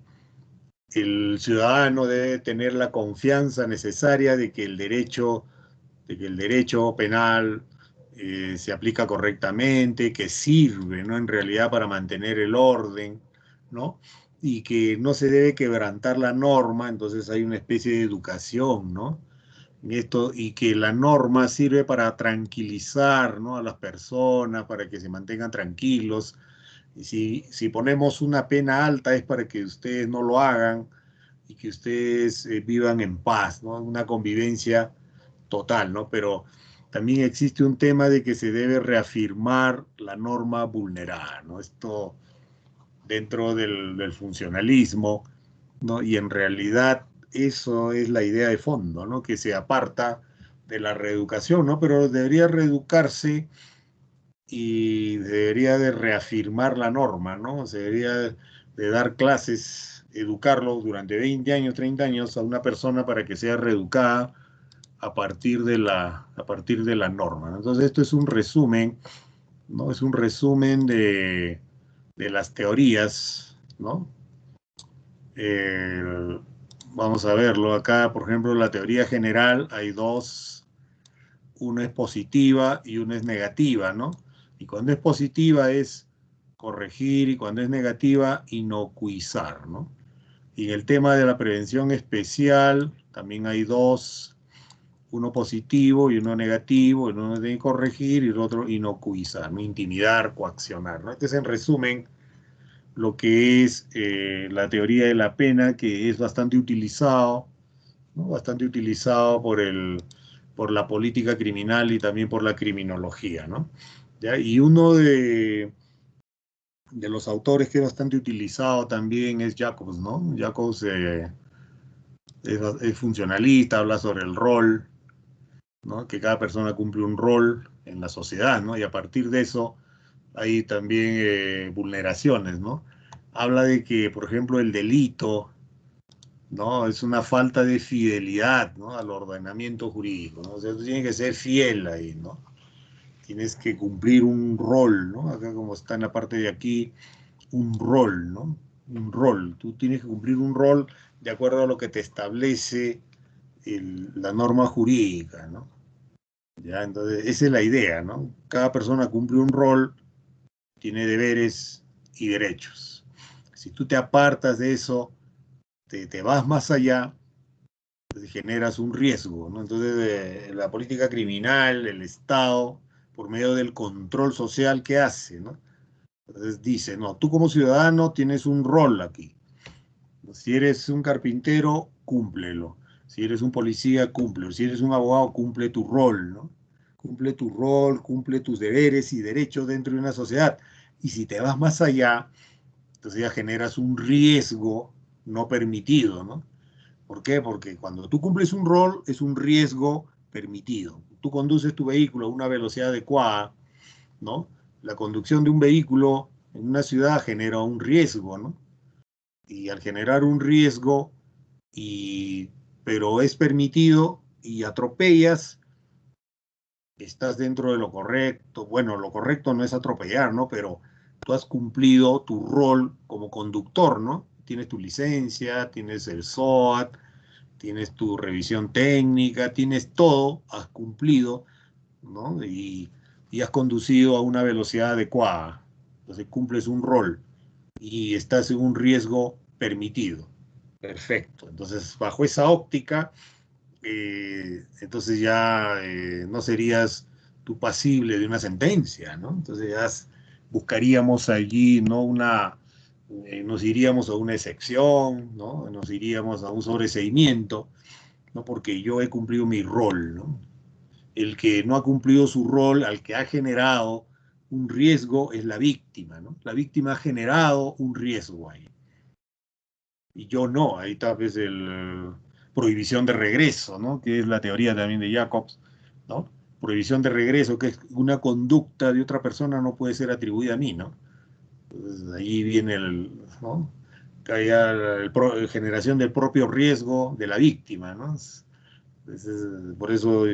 el ciudadano debe tener la confianza necesaria de que el derecho penal se aplica correctamente, que sirve, ¿no? En realidad para mantener el orden, ¿no? Y que no se debe quebrantar la norma, entonces hay una especie de educación, ¿no? Esto, y que la norma sirve para tranquilizar, ¿no? A las personas, para que se mantengan tranquilos. Y si ponemos una pena alta es para que ustedes no lo hagan y que ustedes vivan en paz, ¿no? Una convivencia total, ¿no? Pero también existe un tema de que se debe reafirmar la norma vulnerada, ¿no? Esto dentro del funcionalismo, ¿no? Y en realidad eso es la idea de fondo, ¿no? Que se aparta de la reeducación, ¿no? Pero debería reeducarse y debería de reafirmar la norma, ¿no? Se debería de dar clases, educarlo durante 20 años, 30 años a una persona para que sea reeducada a partir de la norma, ¿no? Entonces esto es un resumen, ¿no? Es un resumen de las teorías, ¿no? Eh, Vamos a verlo acá, por ejemplo, la teoría general, hay dos, una es positiva y una es negativa, ¿no? Y cuando es positiva es corregir y cuando es negativa, inocuizar, ¿no? Y en el tema de la prevención especial, también hay dos, uno positivo y uno negativo, uno debe corregir y el otro inocuizar, ¿no? Intimidar, coaccionar, ¿no? Este es en resumen lo que es la teoría de la pena, que es bastante utilizado, ¿no? Bastante utilizado por la política criminal y también por la criminología, ¿no? ¿Ya? Y uno de los autores que es bastante utilizado también es Jacobs, ¿no? Jacobs es funcionalista, habla sobre el rol, ¿no? Que cada persona cumple un rol en la sociedad, ¿no? Y a partir de eso hay también vulneraciones, ¿no? Habla de que, por ejemplo, el delito, ¿no? Es una falta de fidelidad, ¿no? Al ordenamiento jurídico, ¿no? O sea, tú tienes que ser fiel ahí, ¿no? Tienes que cumplir un rol, ¿no? Acá como está en la parte de aquí, un rol, ¿no? Un rol. Tú tienes que cumplir un rol de acuerdo a lo que te establece la norma jurídica, ¿no? Ya, entonces, esa es la idea, ¿no? Cada persona cumple un rol, tiene deberes y derechos. Si tú te apartas de eso, te vas más allá, generas un riesgo, ¿no? Entonces, la política criminal, el Estado, por medio del control social que hace, ¿no? Entonces dice, no, tú como ciudadano tienes un rol aquí. Si eres un carpintero, cúmplelo. Si eres un policía, cúmplelo. Si eres un abogado, cumple tu rol, ¿no? Cumple tu rol, cumple tus deberes y derechos dentro de una sociedad. Y si te vas más allá, entonces ya generas un riesgo no permitido, ¿no? ¿Por qué? Porque cuando tú cumples un rol es un riesgo permitido. Tú conduces tu vehículo a una velocidad adecuada, ¿no? La conducción de un vehículo en una ciudad genera un riesgo, ¿no? Y al generar un riesgo, pero es permitido y atropellas, estás dentro de lo correcto. Bueno, lo correcto no es atropellar, ¿no? Pero tú has cumplido tu rol como conductor, ¿no? Tienes tu licencia, tienes el SOAT, tienes tu revisión técnica, tienes todo, has cumplido, ¿no? Y has conducido a una velocidad adecuada. Entonces cumples un rol y estás en un riesgo permitido. Perfecto. Entonces, bajo esa óptica, entonces ya no serías tú pasible de una sentencia, ¿no? Entonces ya buscaríamos allí, ¿no? Nos iríamos a una excepción, ¿no? Nos iríamos a un sobreseimiento, ¿no? Porque yo he cumplido mi rol, ¿no? El que no ha cumplido su rol, al que ha generado un riesgo, es la víctima, ¿no? La víctima ha generado un riesgo ahí. Y yo no, ahí tal vez el prohibición de regreso, ¿no? Que es la teoría también de Jacobs, ¿no? Prohibición de regreso, que es una conducta de otra persona no puede ser atribuida a mí, ¿no? Entonces, ahí viene ¿no? Que haya generación del propio riesgo de la víctima, ¿no? Por eso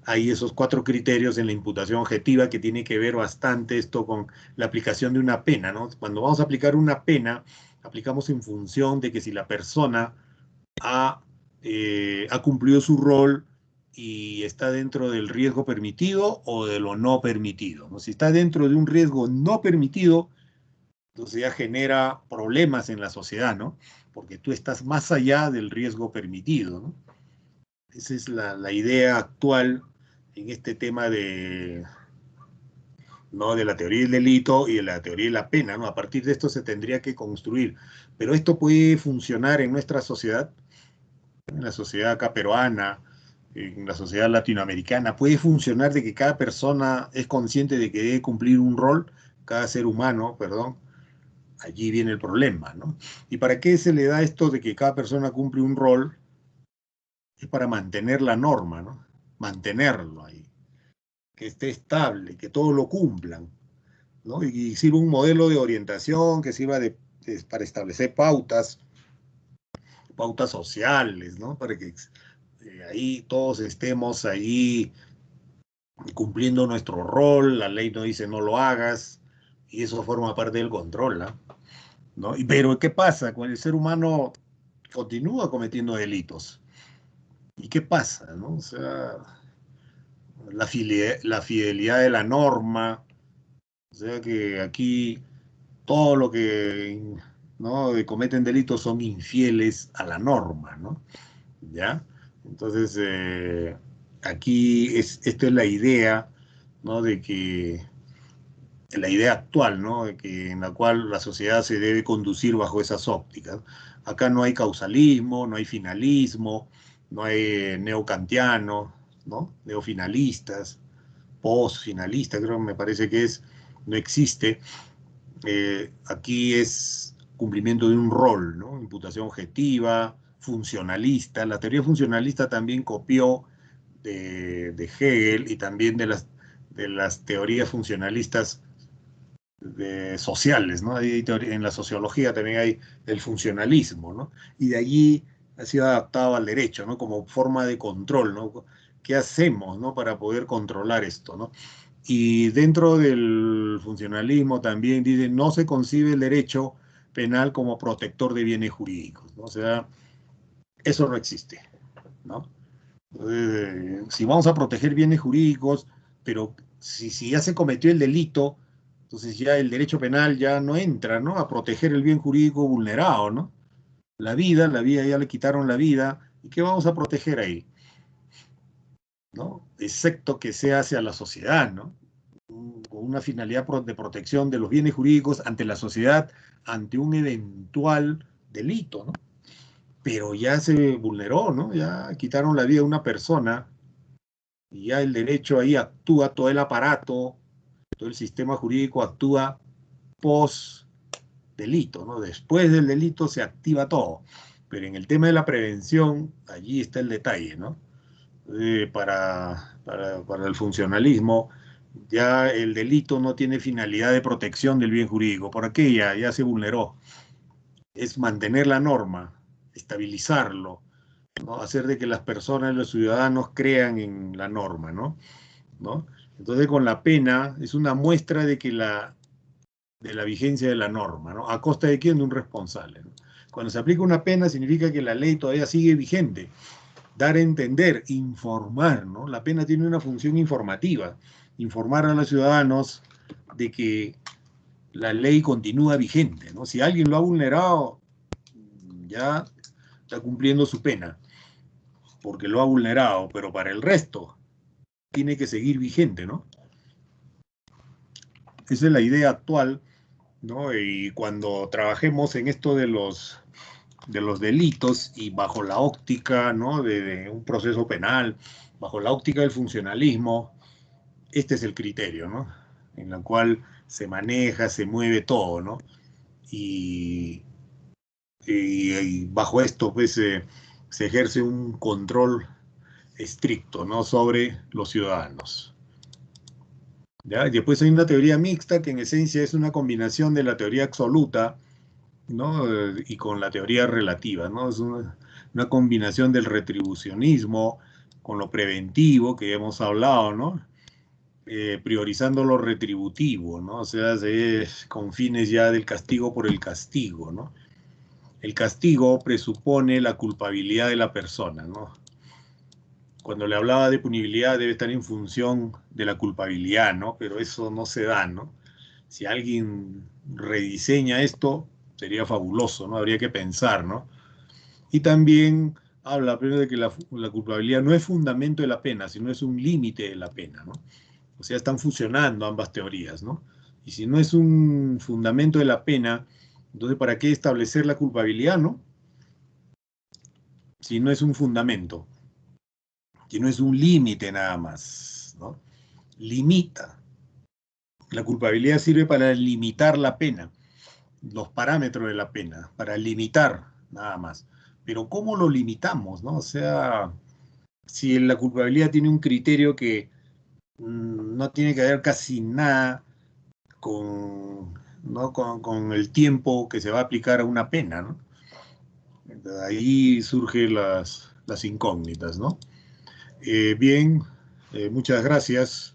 hay esos 4 criterios en la imputación objetiva que tiene que ver bastante esto con la aplicación de una pena, ¿no? Cuando vamos a aplicar una pena, aplicamos en función de que si la persona ha cumplido su rol y está dentro del riesgo permitido o de lo no permitido, ¿no? Si está dentro de un riesgo no permitido, entonces ya genera problemas en la sociedad, ¿no? Porque tú estás más allá del riesgo permitido, ¿no? Esa es la idea actual en este tema ¿no? De la teoría del delito y de la teoría de la pena, ¿no? A partir de esto se tendría que construir. Pero esto puede funcionar en nuestra sociedad, en la sociedad acá peruana, en la sociedad latinoamericana. Puede funcionar de que cada persona es consciente de que debe cumplir un rol, cada ser humano, perdón. Allí viene el problema, ¿no? ¿Y para qué se le da esto de que cada persona cumple un rol? Es para mantener la norma, ¿no? Mantenerlo ahí, que esté estable, que todos lo cumplan, ¿no? Y sirva un modelo de orientación que sirva para establecer pautas sociales, ¿no? Para que ahí todos estemos ahí cumpliendo nuestro rol, la ley no dice no lo hagas, y eso forma parte del control, ¿no? Pero ¿qué pasa? Cuando el ser humano continúa cometiendo delitos. ¿Y qué pasa, no? O sea, la fidelidad de la norma, o sea que aquí todo lo que ¿no? cometen delitos son infieles a la norma, ¿no? ¿Ya? Entonces, aquí esto es la idea, ¿no? De que, la idea actual, ¿no? De que, en la cual la sociedad se debe conducir bajo esas ópticas. Acá no hay causalismo, no hay finalismo, no hay neocantiano, ¿no? Neofinalistas, postfinalistas, creo que me parece que no existe. Aquí es cumplimiento de un rol, ¿no? Imputación objetiva, funcionalista. La teoría funcionalista también copió de Hegel y también de las teorías funcionalistas sociales, ¿no? En la sociología también hay el funcionalismo, ¿no? Y de allí ha sido adaptado al derecho, ¿no? Como forma de control, ¿no? ¿Qué hacemos, ¿no? Para poder controlar esto, ¿no? Y dentro del funcionalismo también dice, no se concibe el derecho penal como protector de bienes jurídicos, ¿no? O sea, eso no existe, ¿no? Si vamos a proteger bienes jurídicos, pero si ya se cometió el delito, entonces ya el derecho penal ya no entra, ¿no? A proteger el bien jurídico vulnerado, ¿no? La vida ya le quitaron la vida, ¿y qué vamos a proteger ahí? ¿No? Excepto que sea hacia la sociedad, ¿no? Con una finalidad de protección de los bienes jurídicos ante la sociedad, ante un eventual delito, ¿no? Pero ya se vulneró, ¿no? Ya quitaron la vida a una persona y ya el derecho ahí actúa, todo el aparato, todo el sistema jurídico actúa post delito, ¿no? Después del delito se activa todo. Pero en el tema de la prevención, allí está el detalle, ¿no? Para el funcionalismo, ya el delito no tiene finalidad de protección del bien jurídico. ¿Por qué? Ya se vulneró. es mantener la norma, estabilizarlo, ¿no? Hacer de que las personas, los ciudadanos crean en la norma, ¿no? ¿No? Entonces, con la pena es una muestra de que de la vigencia de la norma, ¿no? ¿A costa de quién? De un responsable, ¿no? Cuando se aplica una pena significa que la ley todavía sigue vigente. Dar a entender, informar, ¿no? La pena tiene una función informativa, informar a los ciudadanos de que la ley continúa vigente, ¿no? Si alguien lo ha vulnerado, ya está cumpliendo su pena, porque lo ha vulnerado, pero para el resto tiene que seguir vigente, ¿no? Esa es la idea actual, ¿no? Y cuando trabajemos en esto de los delitos y bajo la óptica, ¿no? De un proceso penal, bajo la óptica del funcionalismo, este es el criterio, ¿no? En la cual se maneja, se mueve todo, ¿no? Y, y bajo esto, pues, se ejerce un control estricto, ¿no? Sobre los ciudadanos. ¿Ya? Y después hay una teoría mixta que en esencia es una combinación de la teoría absoluta, ¿no? Y con la teoría relativa, ¿no? Es una combinación del retribucionismo con lo preventivo que ya hemos hablado, ¿no? Priorizando lo retributivo, ¿no? O sea, con fines ya del castigo por el castigo, ¿no? El castigo presupone la culpabilidad de la persona, ¿no? Cuando le hablaba de punibilidad debe estar en función de la culpabilidad, ¿no? Pero eso no se da, ¿no? Si alguien rediseña esto, sería fabuloso, ¿no? Habría que pensar, ¿no? Y también habla primero de que la culpabilidad no es fundamento de la pena, sino es un límite de la pena, ¿no? O sea, están fusionando ambas teorías, ¿no? Y si no es un fundamento de la pena, entonces ¿para qué establecer la culpabilidad, no? Si no es un fundamento, si no es un límite nada más, ¿no? Limita. La culpabilidad sirve para limitar la pena, los parámetros de la pena, para limitar nada más. Pero ¿cómo lo limitamos, no? O sea, si la culpabilidad tiene un criterio que no tiene que ver casi nada con, ¿no? con el tiempo que se va a aplicar a una pena, ¿no? Ahí surgen las incógnitas, ¿no? Bien, muchas gracias.